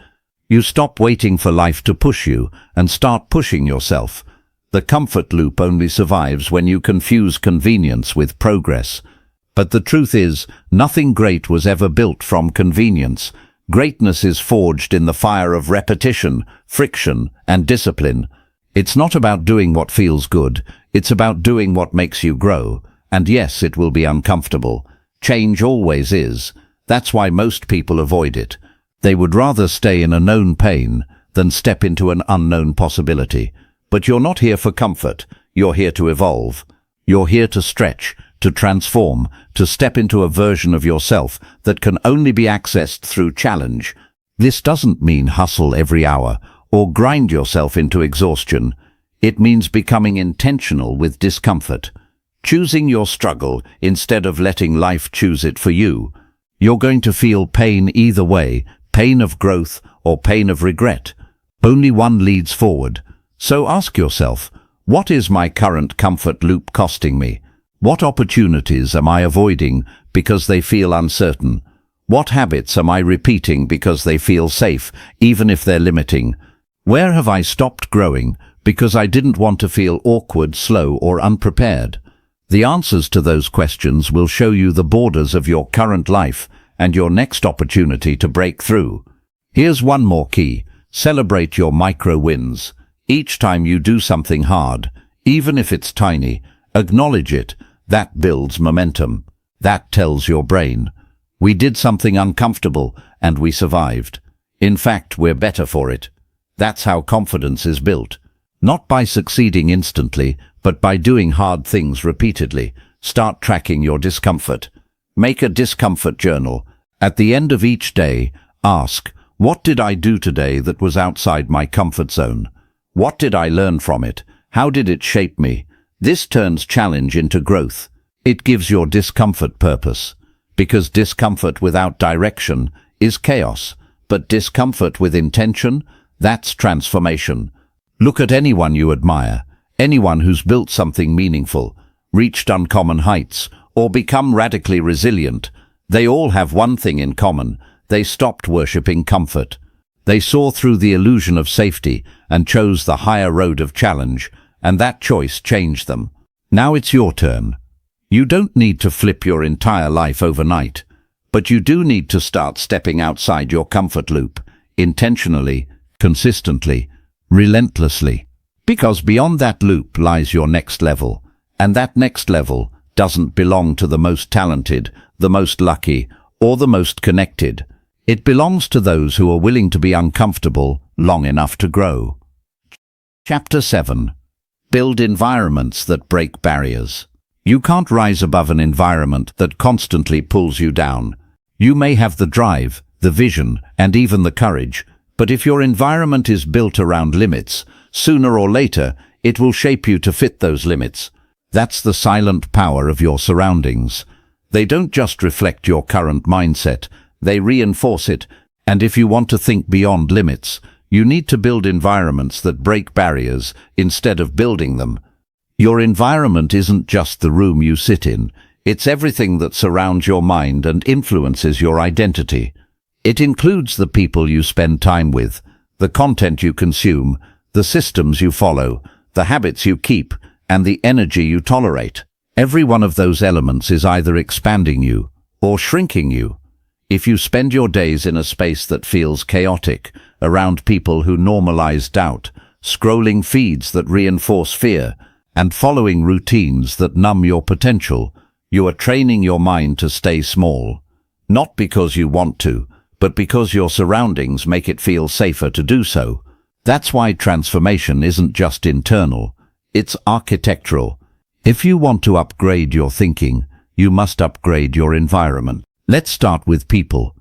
You stop waiting for life to push you and start pushing yourself. The comfort loop only survives when you confuse convenience with progress. But the truth is, nothing great was ever built from convenience. Greatness is forged in the fire of repetition, friction, and discipline. It's not about doing what feels good. It's about doing what makes you grow. And yes, it will be uncomfortable. Change always is. That's why most people avoid it. They would rather stay in a known pain than step into an unknown possibility. But you're not here for comfort. You're here to evolve. You're here to stretch, to transform, to step into a version of yourself that can only be accessed through challenge. This doesn't mean hustle every hour or grind yourself into exhaustion. It means becoming intentional with discomfort, choosing your struggle instead of letting life choose it for you. You're going to feel pain either way, pain of growth or pain of regret. Only one leads forward. So ask yourself, what is my current comfort loop costing me? What opportunities am I avoiding because they feel uncertain? What habits am I repeating because they feel safe, even if they're limiting? Where have I stopped growing because I didn't want to feel awkward, slow, or unprepared? The answers to those questions will show you the borders of your current life and your next opportunity to break through. Here's one more key. Celebrate your micro wins. Each time you do something hard, Even if it's tiny, acknowledge it. That builds momentum. That tells your brain, we did something uncomfortable and we survived. In fact, we're better for it. That's how confidence is built. Not by succeeding instantly, but by doing hard things repeatedly. Start tracking your discomfort. Make a discomfort journal. At the end of each day, ask, what did I do today that was outside my comfort zone? What did I learn from it? How did it shape me? This turns challenge into growth. It gives your discomfort purpose. Because discomfort without direction is chaos, but discomfort with intention, that's transformation. Look at anyone you admire, anyone who's built something meaningful, reached uncommon heights, or become radically resilient. They all have one thing in common. They stopped worshipping comfort. They saw through the illusion of safety and chose the higher road of challenge, and that choice changed them. Now it's your turn. You don't need to flip your entire life overnight, but you do need to start stepping outside your comfort loop, intentionally, consistently, relentlessly. Because beyond that loop lies your next level, and that next level doesn't belong to the most talented, the most lucky, or the most connected. It belongs to those who are willing to be uncomfortable long enough to grow. Chapter 7. Build environments that break barriers. You can't rise above an environment that constantly pulls you down. You may have the drive, the vision, and even the courage, but if your environment is built around limits, sooner or later it will shape you to fit those limits. That's the silent power of your surroundings. They don't just reflect your current mindset, they reinforce it, and if you want to think beyond limits, you need to build environments that break barriers instead of building them. Your environment isn't just the room you sit in, it's everything that surrounds your mind and influences your identity. It includes the people you spend time with, the content you consume, the systems you follow, the habits you keep, and the energy you tolerate. Every one of those elements is either expanding you or shrinking you. If you spend your days in a space that feels chaotic, around people who normalize doubt, scrolling feeds that reinforce fear, and following routines that numb your potential, you are training your mind to stay small. Not because you want to, but because your surroundings make it feel safer to do so. That's why transformation isn't just internal, it's architectural. If you want to upgrade your thinking, you must upgrade your environment. Let's start with people.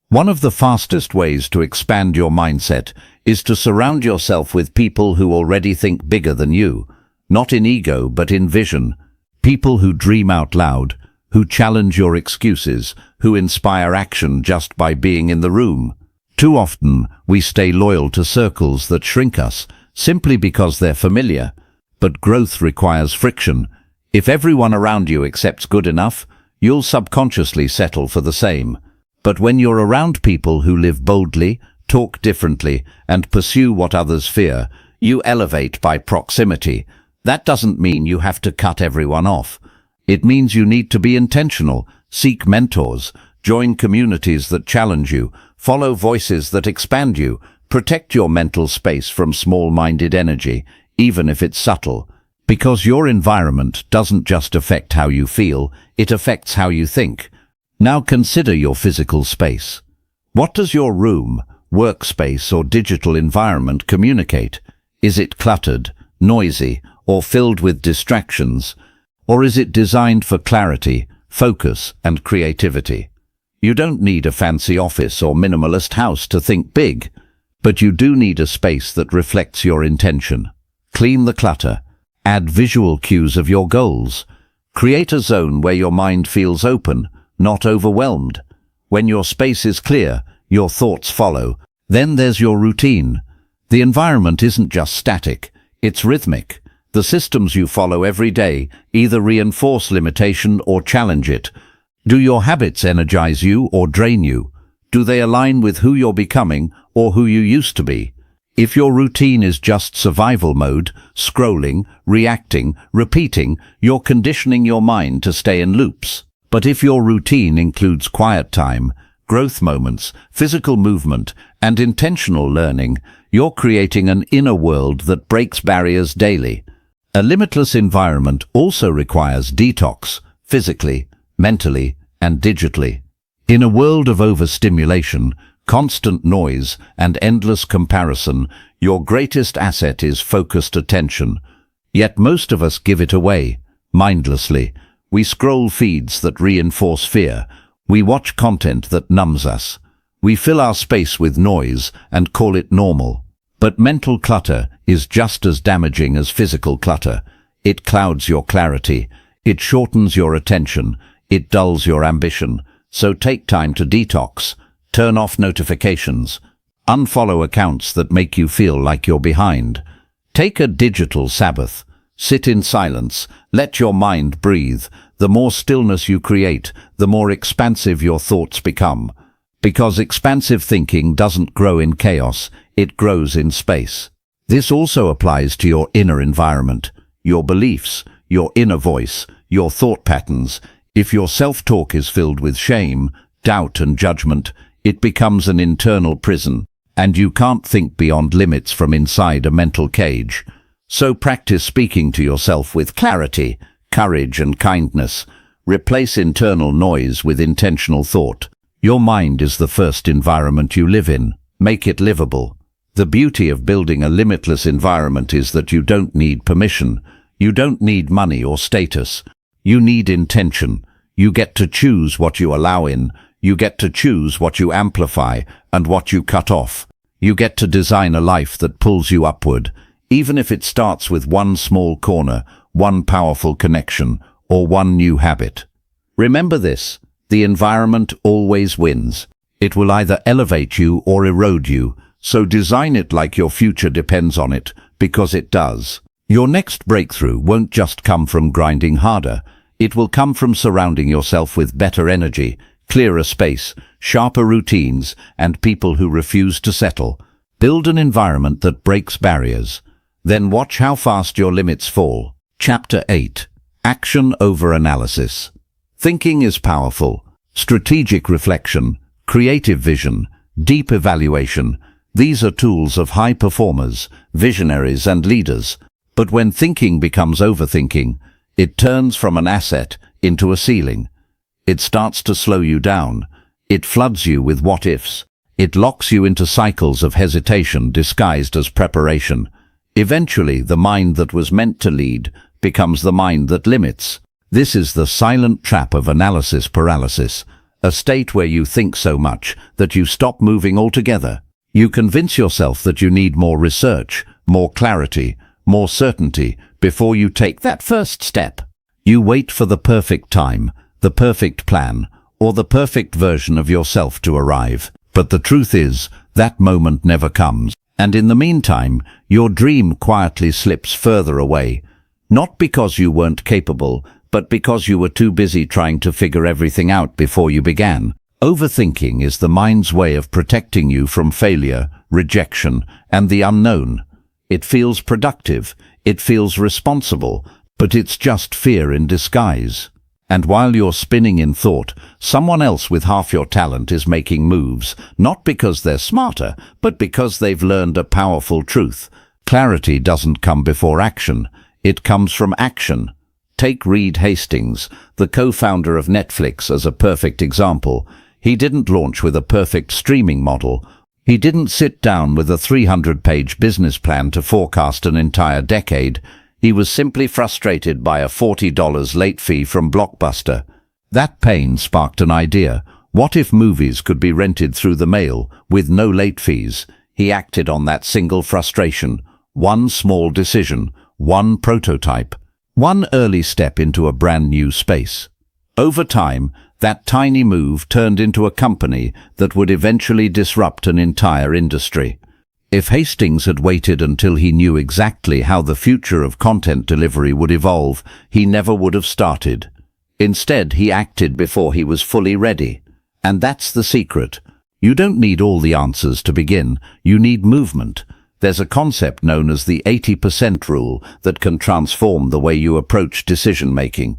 One of the fastest ways to expand your mindset is to surround yourself with people who already think bigger than you, not in ego but in vision. People who dream out loud, who challenge your excuses, who inspire action just by being in the room. Too often, we stay loyal to circles that shrink us, simply because they're familiar. But growth requires friction. If everyone around you accepts good enough, you'll subconsciously settle for the same. But when you're around people who live boldly, talk differently, and pursue what others fear, you elevate by proximity. That doesn't mean you have to cut everyone off. It means you need to be intentional, seek mentors, join communities that challenge you, follow voices that expand you, protect your mental space from small-minded energy, even if it's subtle. Because your environment doesn't just affect how you feel, it affects how you think. Now consider your physical space. What does your room, workspace, or digital environment communicate? Is it cluttered, noisy, or filled with distractions? Or is it designed for clarity, focus, and creativity? You don't need a fancy office or minimalist house to think big, but you do need a space that reflects your intention. Clean the clutter. Add visual cues of your goals. Create a zone where your mind feels open, not overwhelmed. When your space is clear, your thoughts follow. Then there's your routine. The environment isn't just static, it's rhythmic. The systems you follow every day either reinforce limitation or challenge it. Do your habits energize you or drain you? Do they align with who you're becoming or who you used to be? If your routine is just survival mode, scrolling, reacting, repeating, you're conditioning your mind to stay in loops. But if your routine includes quiet time, growth moments, physical movement, and intentional learning, you're creating an inner world that breaks barriers daily. A limitless environment also requires detox, physically, mentally, and digitally. In a world of overstimulation, constant noise, and endless comparison, your greatest asset is focused attention. Yet most of us give it away, mindlessly. We scroll feeds that reinforce fear. We watch content that numbs us. We fill our space with noise and call it normal. But mental clutter is just as damaging as physical clutter. It clouds your clarity. It shortens your attention. It dulls your ambition. So take time to detox. Turn off notifications. Unfollow accounts that make you feel like you're behind. Take a digital Sabbath. Sit in silence. Let your mind breathe. The more stillness you create, the more expansive your thoughts become. Because expansive thinking doesn't grow in chaos, it grows in space. This also applies to your inner environment, your beliefs, your inner voice, your thought patterns. If your self-talk is filled with shame, doubt and judgment, it becomes an internal prison, and you can't think beyond limits from inside a mental cage. So practice speaking to yourself with clarity, courage and kindness. Replace internal noise with intentional thought. Your mind is the first environment you live in. Make it livable. The beauty of building a limitless environment is that you don't need permission. You don't need money or status. You need intention. You get to choose what you allow in. You get to choose what you amplify and what you cut off. You get to design a life that pulls you upward, even if it starts with one small corner, one powerful connection, or one new habit. Remember this, the environment always wins. It will either elevate you or erode you, so design it like your future depends on it, because it does. Your next breakthrough won't just come from grinding harder. It will come from surrounding yourself with better energy, clearer space, sharper routines, and people who refuse to settle. Build an environment that breaks barriers. Then watch how fast your limits fall. Chapter 8. Action over analysis. Thinking is powerful. Strategic reflection, creative vision, deep evaluation. These are tools of high performers, visionaries and leaders. But when thinking becomes overthinking, it turns from an asset into a ceiling. It starts to slow you down. It floods you with what-ifs. It locks you into cycles of hesitation disguised as preparation. Eventually, the mind that was meant to lead becomes the mind that limits. This is the silent trap of analysis paralysis, a state where you think so much that you stop moving altogether. You convince yourself that you need more research, more clarity, more certainty before you take that first step. You wait for the perfect time, the perfect plan, or the perfect version of yourself to arrive. But the truth is, that moment never comes. And in the meantime, your dream quietly slips further away. Not because you weren't capable, but because you were too busy trying to figure everything out before you began. Overthinking is the mind's way of protecting you from failure, rejection, and the unknown. It feels productive, it feels responsible, but it's just fear in disguise. And while you're spinning in thought, someone else with half your talent is making moves, not because they're smarter, but because they've learned a powerful truth. Clarity doesn't come before action, it comes from action. Take Reed Hastings, the co-founder of Netflix, as a perfect example. He didn't launch with a perfect streaming model. He didn't sit down with a 300-page business plan to forecast an entire decade. He was simply frustrated by a $40 late fee from Blockbuster. That pain sparked an idea. What if movies could be rented through the mail with no late fees? He acted on that single frustration. One small decision, one prototype, one early step into a brand new space. Over time, that tiny move turned into a company that would eventually disrupt an entire industry. If Hastings had waited until he knew exactly how the future of content delivery would evolve, he never would have started. Instead, he acted before he was fully ready. And that's the secret. You don't need all the answers to begin. You need movement. There's a concept known as the 80% rule that can transform the way you approach decision-making.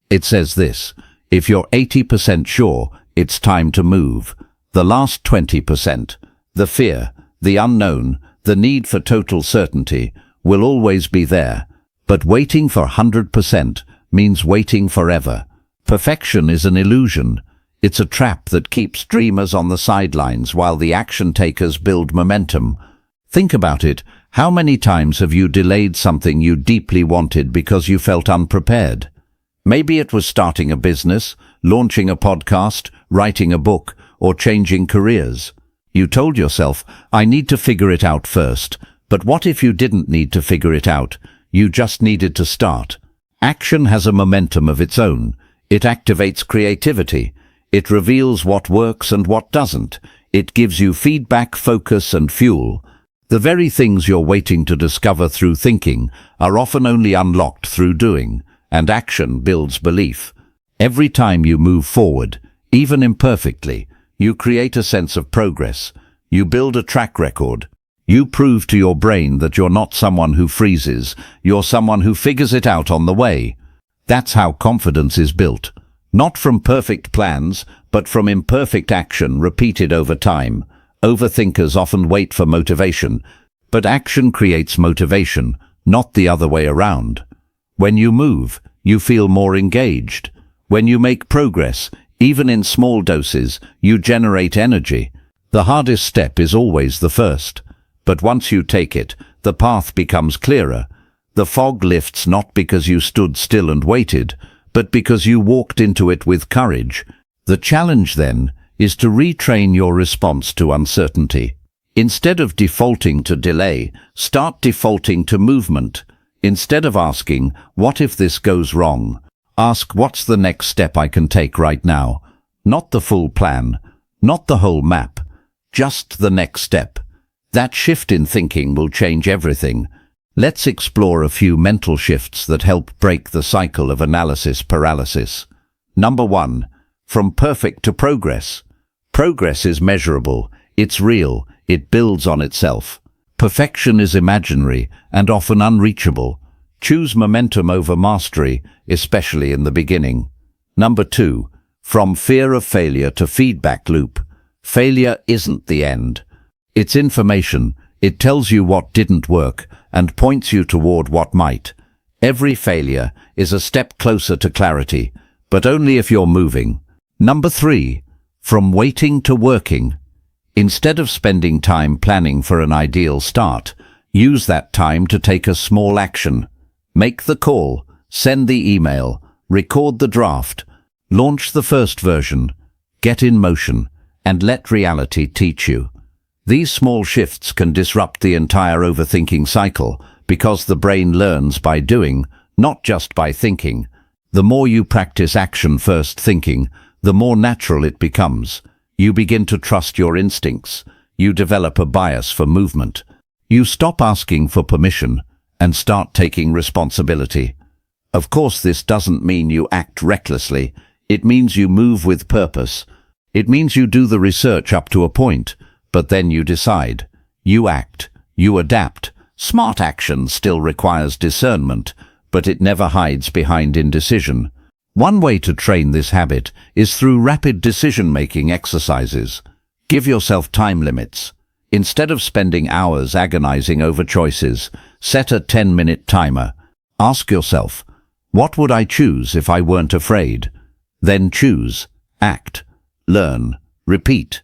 It says this: if you're 80% sure, it's time to move. The last 20%, the fear, the unknown, the need for total certainty, will always be there. But waiting for 100% means waiting forever. Perfection is an illusion. It's a trap that keeps dreamers on the sidelines while the action takers build momentum. Think about it. How many times have you delayed something you deeply wanted because you felt unprepared? Maybe it was starting a business, launching a podcast, writing a book, or changing careers. You told yourself, I need to figure it out first. But what if you didn't need to figure it out? You just needed to start. Action has a momentum of its own. It activates creativity. It reveals what works and what doesn't. It gives you feedback, focus, and fuel. The very things you're waiting to discover through thinking are often only unlocked through doing, and action builds belief. Every time you move forward, even imperfectly, you create a sense of progress. You build a track record. You prove to your brain that you're not someone who freezes, you're someone who figures it out on the way. That's how confidence is built. Not from perfect plans, but from imperfect action repeated over time. Overthinkers often wait for motivation, but action creates motivation, not the other way around. When you move, you feel more engaged. When you make progress, even in small doses, you generate energy. The hardest step is always the first. But once you take it, the path becomes clearer. The fog lifts not because you stood still and waited, but because you walked into it with courage. The challenge then is to retrain your response to uncertainty. Instead of defaulting to delay, start defaulting to movement. Instead of asking, what if this goes wrong? Ask, what's the next step I can take right now? Not the full plan, not the whole map, just the next step. That shift in thinking will change everything. Let's explore a few mental shifts that help break the cycle of analysis paralysis. Number 1. From perfect to progress. Progress is measurable, it's real, it builds on itself. Perfection is imaginary and often unreachable. Choose momentum over mastery, especially in the beginning. Number 2. From fear of failure to feedback loop. Failure isn't the end. It's information. It tells you what didn't work and points you toward what might. Every failure is a step closer to clarity, but only if you're moving. Number 3. From waiting to working. Instead of spending time planning for an ideal start, use that time to take a small action. Make the call, send the email, record the draft, launch the first version, get in motion, and let reality teach you. These small shifts can disrupt the entire overthinking cycle because the brain learns by doing, not just by thinking. The more you practice action-first thinking, the more natural it becomes. You begin to trust your instincts. You develop a bias for movement. You stop asking for permission and start taking responsibility. Of course, this doesn't mean you act recklessly. It means you move with purpose. It means you do the research up to a point, but then you decide. You act. You adapt. Smart action still requires discernment, but it never hides behind indecision. One way to train this habit is through rapid decision-making exercises. Give yourself time limits. Instead of spending hours agonizing over choices, set a 10-minute timer. Ask yourself, what would I choose if I weren't afraid? Then choose, act, learn, repeat.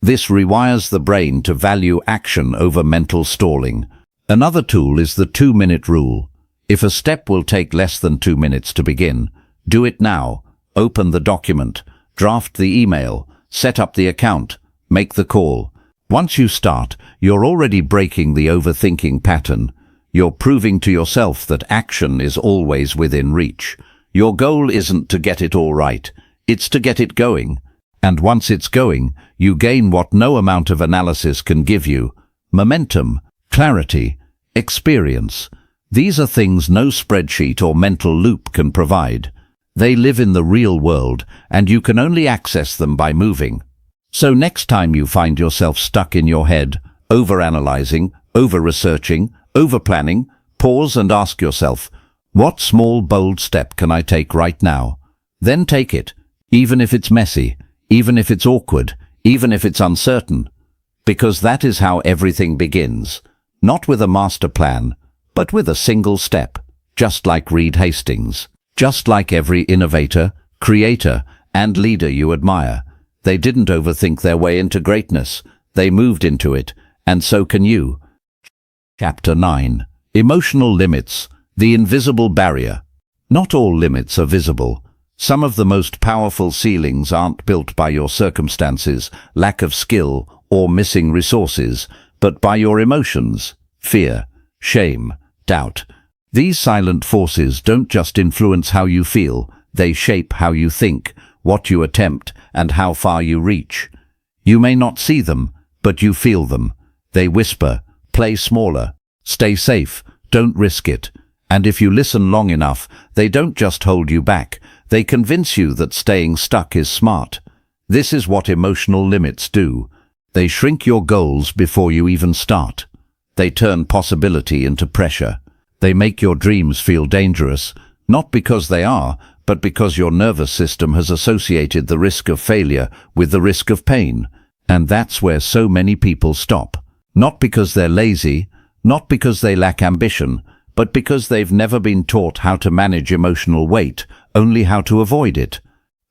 This rewires the brain to value action over mental stalling. Another tool is the 2-minute rule. If a step will take less than 2 minutes to begin, do it now. Open the document, draft the email, set up the account, make the call. Once you start, you're already breaking the overthinking pattern. You're proving to yourself that action is always within reach. Your goal isn't to get it all right, it's to get it going. And once it's going, you gain what no amount of analysis can give you: momentum, clarity, experience. These are things no spreadsheet or mental loop can provide. They live in the real world, and you can only access them by moving. So next time you find yourself stuck in your head, overanalyzing, over-researching, over-planning, pause and ask yourself, what small, bold step can I take right now? Then take it, even if it's messy, even if it's awkward, even if it's uncertain. Because that is how everything begins. Not with a master plan, but with a single step. just like Reed Hastings, just like every innovator, creator, and leader you admire. They didn't overthink their way into greatness. They moved into it, and so can you. Chapter 9. Emotional Limits, the Invisible Barrier. Not all limits are visible. Some of the most powerful ceilings aren't built by your circumstances, lack of skill, or missing resources, but by your emotions, fear, shame, doubt. These silent forces don't just influence how you feel, they shape how you think, what you attempt, and how far you reach. You may not see them, but you feel them. They whisper, play smaller, stay safe, don't risk it. And if you listen long enough, they don't just hold you back, they convince you that staying stuck is smart. This is what emotional limits do. They shrink your goals before you even start. They turn possibility into pressure. They make your dreams feel dangerous, not because they are, but because your nervous system has associated the risk of failure with the risk of pain. And that's where so many people stop. Not because they're lazy, not because they lack ambition, but because they've never been taught how to manage emotional weight, only how to avoid it.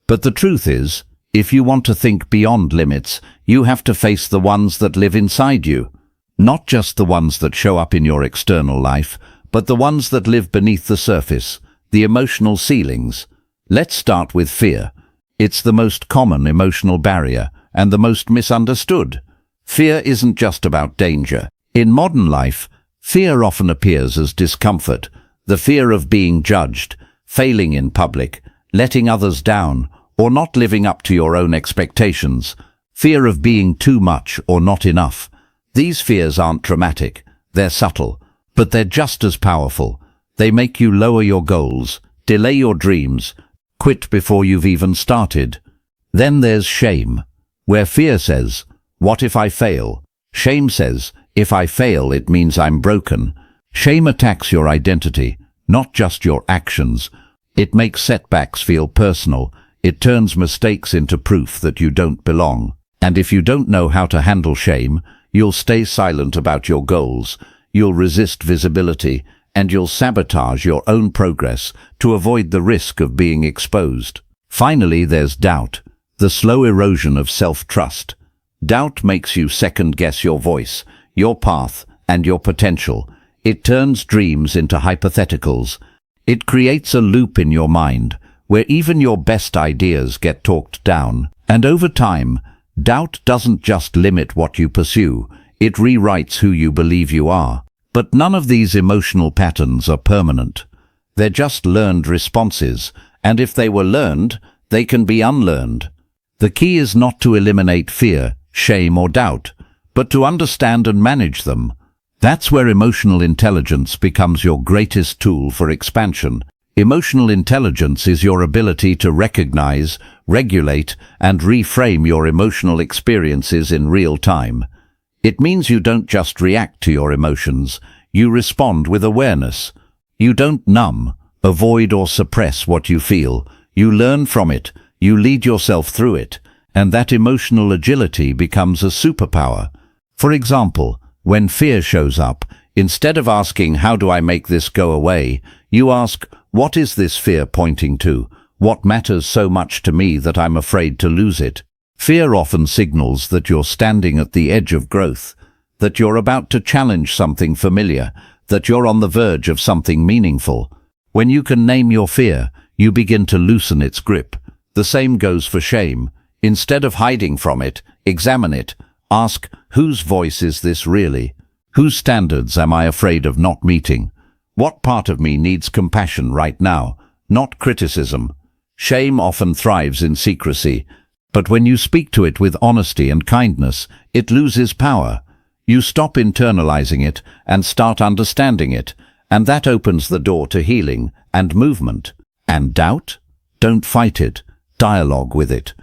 But the truth is, if you want to think beyond limits, you have to face the ones that live inside you. Not just the ones that show up in your external life, but the ones that live beneath the surface, the emotional ceilings. Let's start with fear. It's the most common emotional barrier and the most misunderstood. Fear isn't just about danger. In modern life, fear often appears as discomfort, the fear of being judged, failing in public, letting others down, or not living up to your own expectations, fear of being too much or not enough. These fears aren't dramatic, they're subtle, but they're just as powerful. They make you lower your goals, delay your dreams, quit before you've even started. Then there's shame, where fear says, what if I fail? Shame says, if I fail, it means I'm broken. Shame attacks your identity, not just your actions. It makes setbacks feel personal. It turns mistakes into proof that you don't belong. And if you don't know how to handle shame, you'll stay silent about your goals. You'll resist visibility, and you'll sabotage your own progress to avoid the risk of being exposed. Finally, there's doubt, the slow erosion of self-trust. Doubt makes you second-guess your voice, your path, and your potential. It turns dreams into hypotheticals. It creates a loop in your mind, where even your best ideas get talked down. And over time, doubt doesn't just limit what you pursue, it rewrites who you believe you are. But none of these emotional patterns are permanent. They're just learned responses, and if they were learned, they can be unlearned. The key is not to eliminate fear, shame, or doubt, but to understand and manage them. That's where emotional intelligence becomes your greatest tool for expansion. Emotional intelligence is your ability to recognize, regulate, and reframe your emotional experiences in real time. It means you don't just react to your emotions, you respond with awareness. You don't numb, avoid, or suppress what you feel. You learn from it, you lead yourself through it, and that emotional agility becomes a superpower. For example, when fear shows up, instead of asking, how do I make this go away, you ask, what is this fear pointing to? What matters so much to me that I'm afraid to lose it? Fear often signals that you're standing at the edge of growth, that you're about to challenge something familiar, that you're on the verge of something meaningful. When you can name your fear, you begin to loosen its grip. The same goes for shame. Instead of hiding from it, examine it. Ask, whose voice is this really? Whose standards am I afraid of not meeting? What part of me needs compassion right now, not criticism? Shame often thrives in secrecy, but when you speak to it with honesty and kindness, it loses power. You stop internalizing it and start understanding it, and that opens the door to healing and movement. And doubt? Don't fight it. Dialogue with it.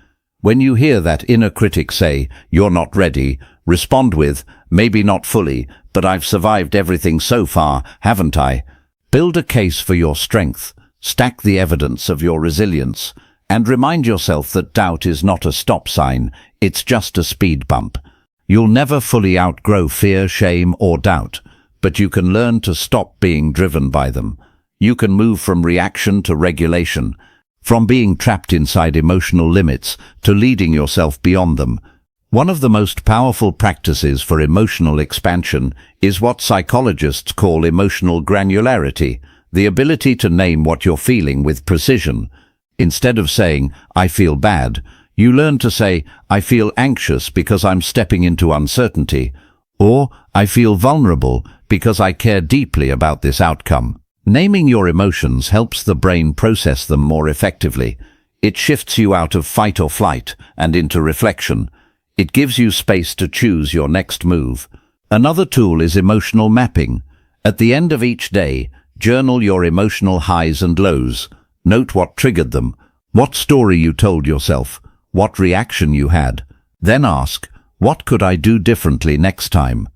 When you hear that inner critic say, you're not ready, respond with, maybe not fully, but I've survived everything so far, haven't I? Build a case for your strength, stack the evidence of your resilience, and remind yourself that doubt is not a stop sign, it's just a speed bump. You'll never fully outgrow fear, shame, or doubt, but you can learn to stop being driven by them. You can move from reaction to regulation, from being trapped inside emotional limits to leading yourself beyond them. One of the most powerful practices for emotional expansion is what psychologists call emotional granularity, the ability to name what you're feeling with precision. Instead of saying, "I feel bad," you learn to say, "I feel anxious because I'm stepping into uncertainty," or "I feel vulnerable because I care deeply about this outcome." Naming your emotions helps the brain process them more effectively. It shifts you out of fight or flight and into reflection. It gives you space to choose your next move. Another tool is emotional mapping. At the end of each day, journal your emotional highs and lows. Note what triggered them, what story you told yourself, what reaction you had. Then ask, what could I do differently next time?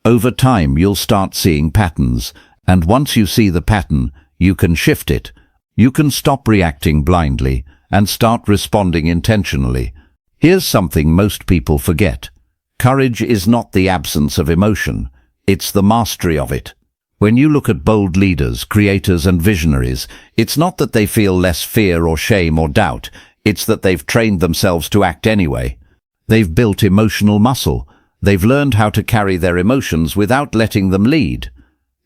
Over time, you'll start seeing patterns, and once you see the pattern, you can shift it. You can stop reacting blindly and start responding intentionally. Here's something most people forget. Courage is not the absence of emotion, it's the mastery of it. When you look at bold leaders, creators and visionaries, it's not that they feel less fear or shame or doubt, it's that they've trained themselves to act anyway. They've built emotional muscle. They've learned how to carry their emotions without letting them lead.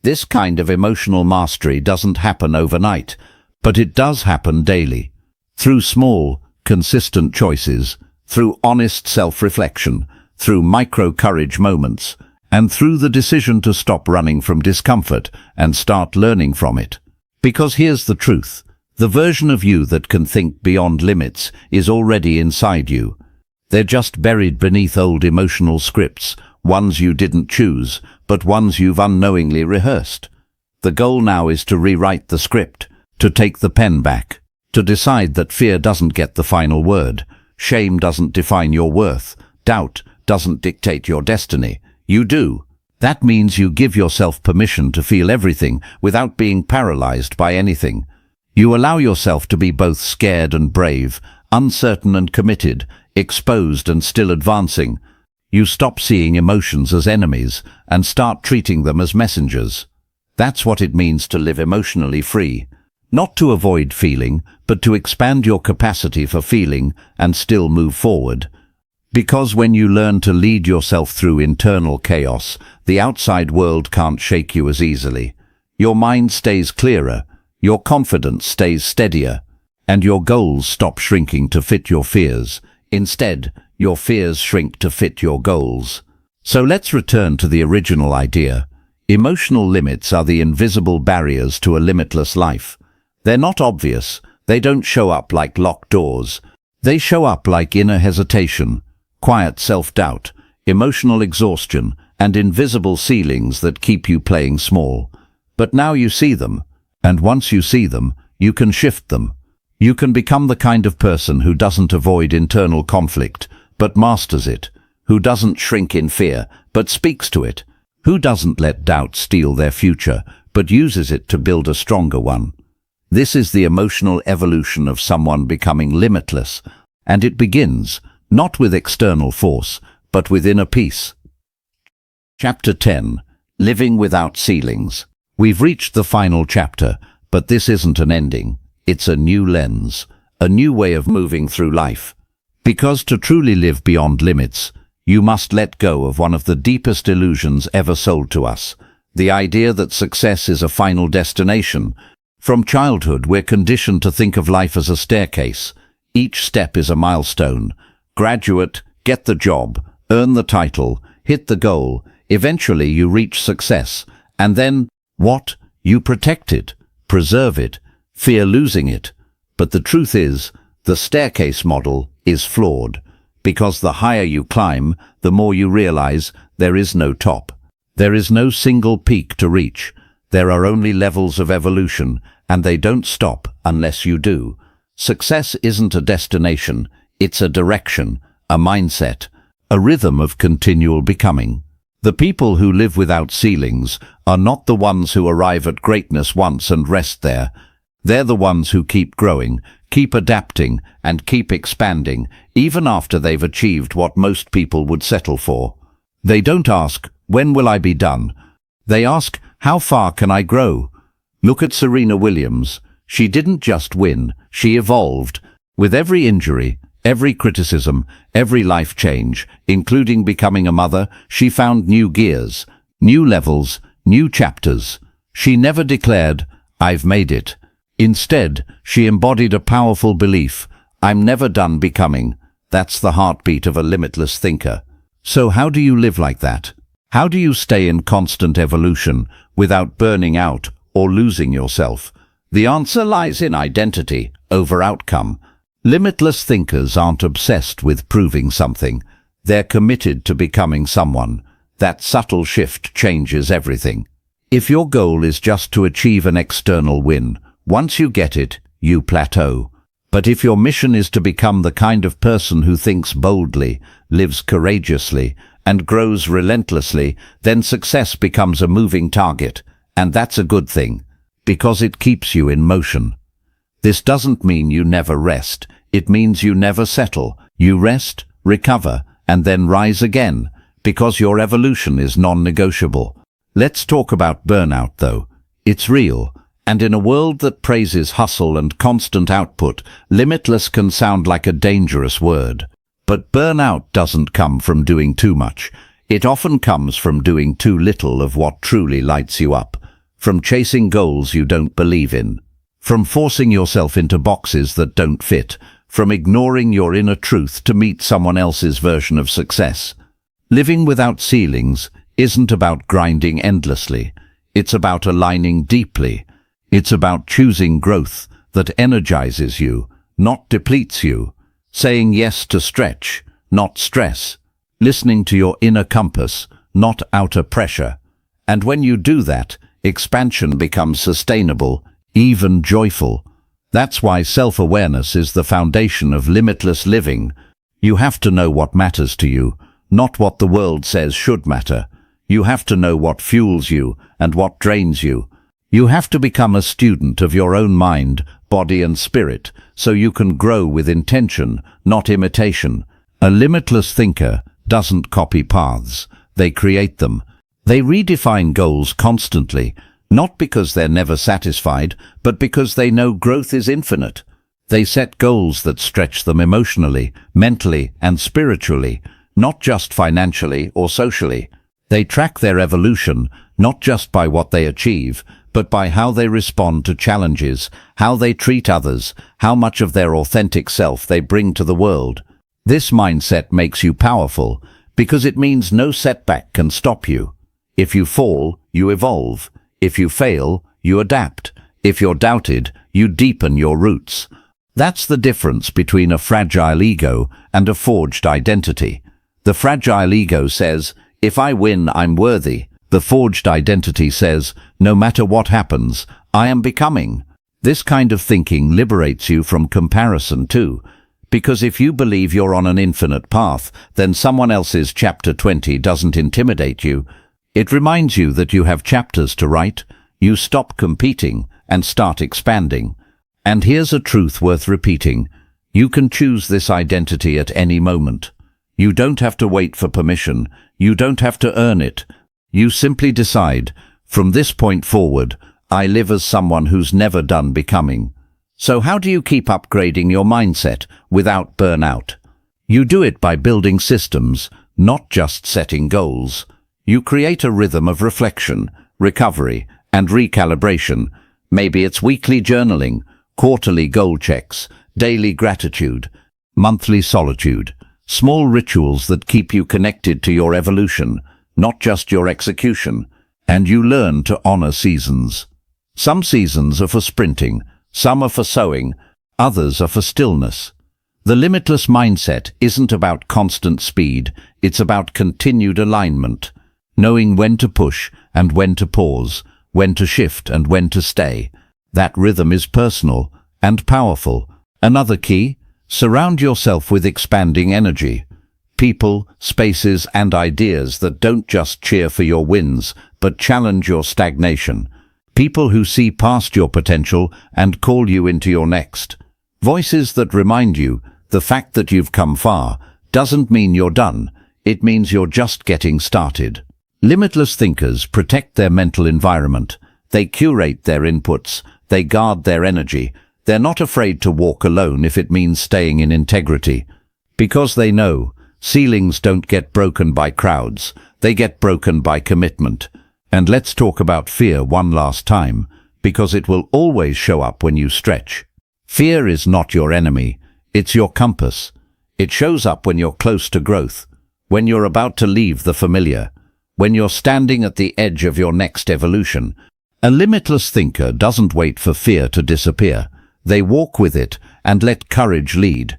This kind of emotional mastery doesn't happen overnight, but it does happen daily. Through small, consistent choices, through honest self-reflection, through micro-courage moments, and through the decision to stop running from discomfort and start learning from it. Because here's the truth. The version of you that can think beyond limits is already inside you. They're just buried beneath old emotional scripts, ones you didn't choose, but ones you've unknowingly rehearsed. The goal now is to rewrite the script, to take the pen back, to decide that fear doesn't get the final word, shame doesn't define your worth, doubt doesn't dictate your destiny. You do. That means you give yourself permission to feel everything without being paralyzed by anything. You allow yourself to be both scared and brave, uncertain and committed, exposed and still advancing. You stop seeing emotions as enemies and start treating them as messengers. That's what it means to live emotionally free. Not to avoid feeling, but to expand your capacity for feeling and still move forward. Because when you learn to lead yourself through internal chaos, the outside world can't shake you as easily. Your mind stays clearer, your confidence stays steadier, and your goals stop shrinking to fit your fears. Instead, your fears shrink to fit your goals. So let's return to the original idea. Emotional limits are the invisible barriers to a limitless life. They're not obvious. They don't show up like locked doors. They show up like inner hesitation, quiet self-doubt, emotional exhaustion, and invisible ceilings that keep you playing small. But now you see them, and once you see them, you can shift them. You can become the kind of person who doesn't avoid internal conflict, but masters it, who doesn't shrink in fear, but speaks to it, who doesn't let doubt steal their future, but uses it to build a stronger one. This is the emotional evolution of someone becoming limitless, and it begins not with external force, but with inner peace. Chapter 10. Living Without Ceilings. We've reached the final chapter, but this isn't an ending. It's a new lens, a new way of moving through life. Because to truly live beyond limits, you must let go of one of the deepest illusions ever sold to us, the idea that success is a final destination. From childhood, we're conditioned to think of life as a staircase. Each step is a milestone. Graduate, get the job, earn the title, hit the goal. Eventually you reach success. And then, what? You protect it, preserve it, fear losing it. But the truth is, the staircase model is flawed. Because the higher you climb, the more you realize there is no top. There is no single peak to reach. There are only levels of evolution, and they don't stop unless you do. Success isn't a destination, it's a direction, a mindset, a rhythm of continual becoming. The people who live without ceilings are not the ones who arrive at greatness once and rest there. They're the ones who keep growing, keep adapting, and keep expanding, even after they've achieved what most people would settle for. They don't ask, "When will I be done?" They ask, "How far can I grow?" Look at Serena Williams. She didn't just win, she evolved. With every injury, every criticism, every life change, including becoming a mother, she found new gears, new levels, new chapters. She never declared, "I've made it." Instead, she embodied a powerful belief, "I'm never done becoming." That's the heartbeat of a limitless thinker. So how do you live like that? How do you stay in constant evolution without burning out or losing yourself? The answer lies in identity over outcome. Limitless thinkers aren't obsessed with proving something. They're committed to becoming someone. That subtle shift changes everything. If your goal is just to achieve an external win, once you get it, you plateau. But if your mission is to become the kind of person who thinks boldly, lives courageously, and grows relentlessly, then success becomes a moving target. And that's a good thing, because it keeps you in motion. This doesn't mean you never rest. It means you never settle. You rest, recover, and then rise again, because your evolution is non-negotiable. Let's talk about burnout, though. It's real. And in a world that praises hustle and constant output, limitless can sound like a dangerous word. But burnout doesn't come from doing too much. It often comes from doing too little of what truly lights you up, from chasing goals you don't believe in, from forcing yourself into boxes that don't fit, from ignoring your inner truth to meet someone else's version of success. Living without ceilings isn't about grinding endlessly. It's about aligning deeply. It's about choosing growth that energizes you, not depletes you, saying yes to stretch, not stress, listening to your inner compass, not outer pressure. And when you do that, expansion becomes sustainable, even joyful. That's why self-awareness is the foundation of limitless living. You have to know what matters to you, not what the world says should matter. You have to know what fuels you and what drains you. You have to become a student of your own mind, body and spirit, so you can grow with intention, not imitation. A limitless thinker doesn't copy paths, they create them. They redefine goals constantly, not because they're never satisfied, but because they know growth is infinite. They set goals that stretch them emotionally, mentally, and spiritually, not just financially or socially. They track their evolution, not just by what they achieve, but by how they respond to challenges, how they treat others, how much of their authentic self they bring to the world. This mindset makes you powerful, because it means no setback can stop you. If you fall, you evolve. If you fail, you adapt. If you're doubted, you deepen your roots. That's the difference between a fragile ego and a forged identity. The fragile ego says, "If I win, I'm worthy." The forged identity says, "No matter what happens, I am becoming." This kind of thinking liberates you from comparison too, because if you believe you're on an infinite path, then someone else's chapter 20 doesn't intimidate you. It reminds you that you have chapters to write. You stop competing and start expanding. And here's a truth worth repeating. You can choose this identity at any moment. You don't have to wait for permission. You don't have to earn it. You simply decide, from this point forward, I live as someone who's never done becoming. So how do you keep upgrading your mindset without burnout? You do it by building systems, not just setting goals. You create a rhythm of reflection, recovery, and recalibration. Maybe it's weekly journaling, quarterly goal checks, daily gratitude, monthly solitude. Small rituals that keep you connected to your evolution, not just your execution. And you learn to honor seasons. Some seasons are for sprinting, some are for sowing, others are for stillness. The limitless mindset isn't about constant speed, it's about continued alignment, knowing when to push and when to pause, when to shift and when to stay. That rhythm is personal and powerful. Another key, surround yourself with expanding energy. People, spaces, and ideas that don't just cheer for your wins, but challenge your stagnation. People who see past your potential and call you into your next. Voices that remind you the fact that you've come far doesn't mean you're done. It means you're just getting started. Limitless thinkers protect their mental environment. They curate their inputs. They guard their energy. They're not afraid to walk alone if it means staying in integrity. Because they know ceilings don't get broken by crowds. They get broken by commitment. And let's talk about fear one last time, because it will always show up when you stretch. Fear is not your enemy. It's your compass. It shows up when you're close to growth, when you're about to leave the familiar, when you're standing at the edge of your next evolution. A limitless thinker doesn't wait for fear to disappear. They walk with it and let courage lead.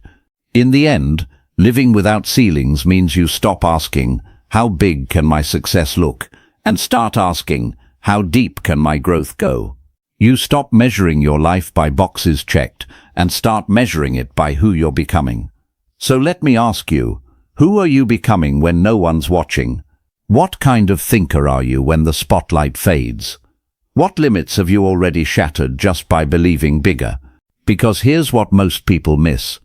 In the end, living without ceilings means you stop asking, how big can my success look? And start asking, how deep can my growth go? You stop measuring your life by boxes checked and start measuring it by who you're becoming. So let me ask you, who are you becoming when no one's watching? What kind of thinker are you when the spotlight fades? What limits have you already shattered just by believing bigger? Because here's what most people miss.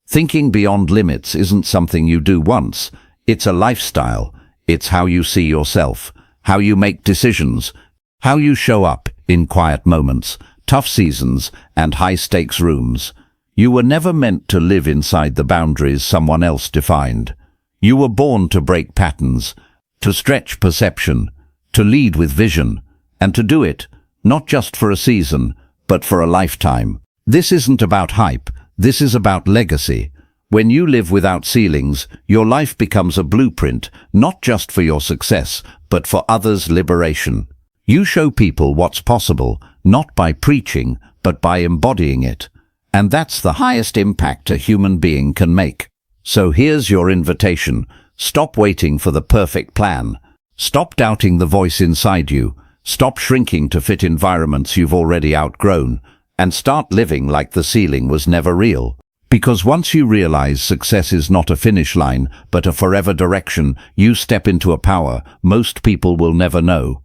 Thinking beyond limits isn't something you do once. It's a lifestyle. It's how you see yourself, how you make decisions, how you show up in quiet moments, tough seasons, and high-stakes rooms. You were never meant to live inside the boundaries someone else defined. You were born to break patterns, to stretch perception, to lead with vision, and to do it, not just for a season, but for a lifetime. This isn't about hype, this is about legacy. When you live without ceilings, your life becomes a blueprint, not just for your success, but for others' liberation. You show people what's possible, not by preaching, but by embodying it. And that's the highest impact a human being can make. So here's your invitation. Stop waiting for the perfect plan. Stop doubting the voice inside you. Stop shrinking to fit environments you've already outgrown. And start living like the ceiling was never real. Because once you realize success is not a finish line, but a forever direction, you step into a power most people will never know.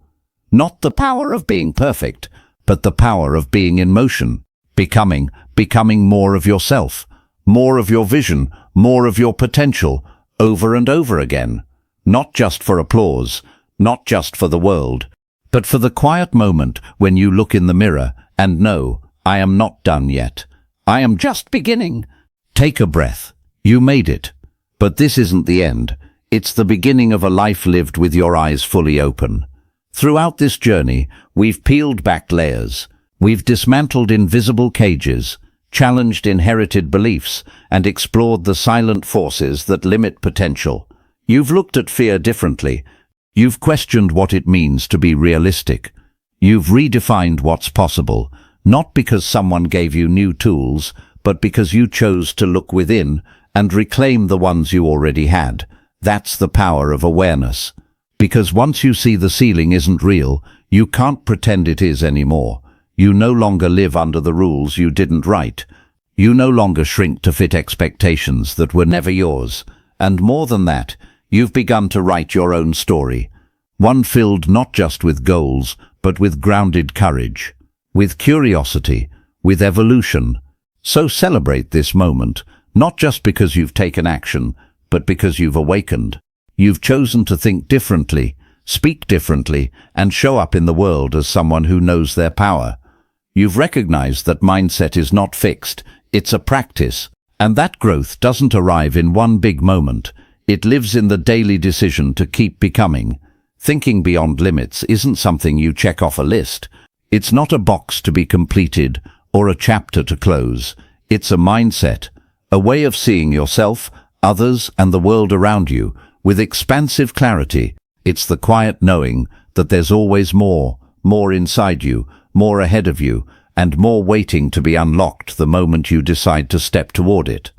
Not the power of being perfect, but the power of being in motion. Becoming more of yourself, more of your vision, more of your potential, over and over again. Not just for applause, not just for the world, but for the quiet moment when you look in the mirror and know, I am not done yet. I am just beginning. Take a breath. You made it. But this isn't the end. It's the beginning of a life lived with your eyes fully open. Throughout this journey, we've peeled back layers. We've dismantled invisible cages, challenged inherited beliefs, and explored the silent forces that limit potential. You've looked at fear differently. You've questioned what it means to be realistic. You've redefined what's possible, not because someone gave you new tools, but because you chose to look within and reclaim the ones you already had. That's the power of awareness. Because once you see the ceiling isn't real, you can't pretend it is anymore. You no longer live under the rules you didn't write. You no longer shrink to fit expectations that were never yours. And more than that, you've begun to write your own story. One filled not just with goals, but with grounded courage, with curiosity, with evolution. So celebrate this moment, not just because you've taken action, but because you've awakened. You've chosen to think differently, speak differently, and show up in the world as someone who knows their power. You've recognized that mindset is not fixed, it's a practice, and that growth doesn't arrive in one big moment. It lives in the daily decision to keep becoming. Thinking beyond limits isn't something you check off a list. It's not a box to be completed or a chapter to close. It's a mindset, a way of seeing yourself, others, and the world around you with expansive clarity. It's the quiet knowing that there's always more inside you, more ahead of you, and more waiting to be unlocked the moment you decide to step toward it.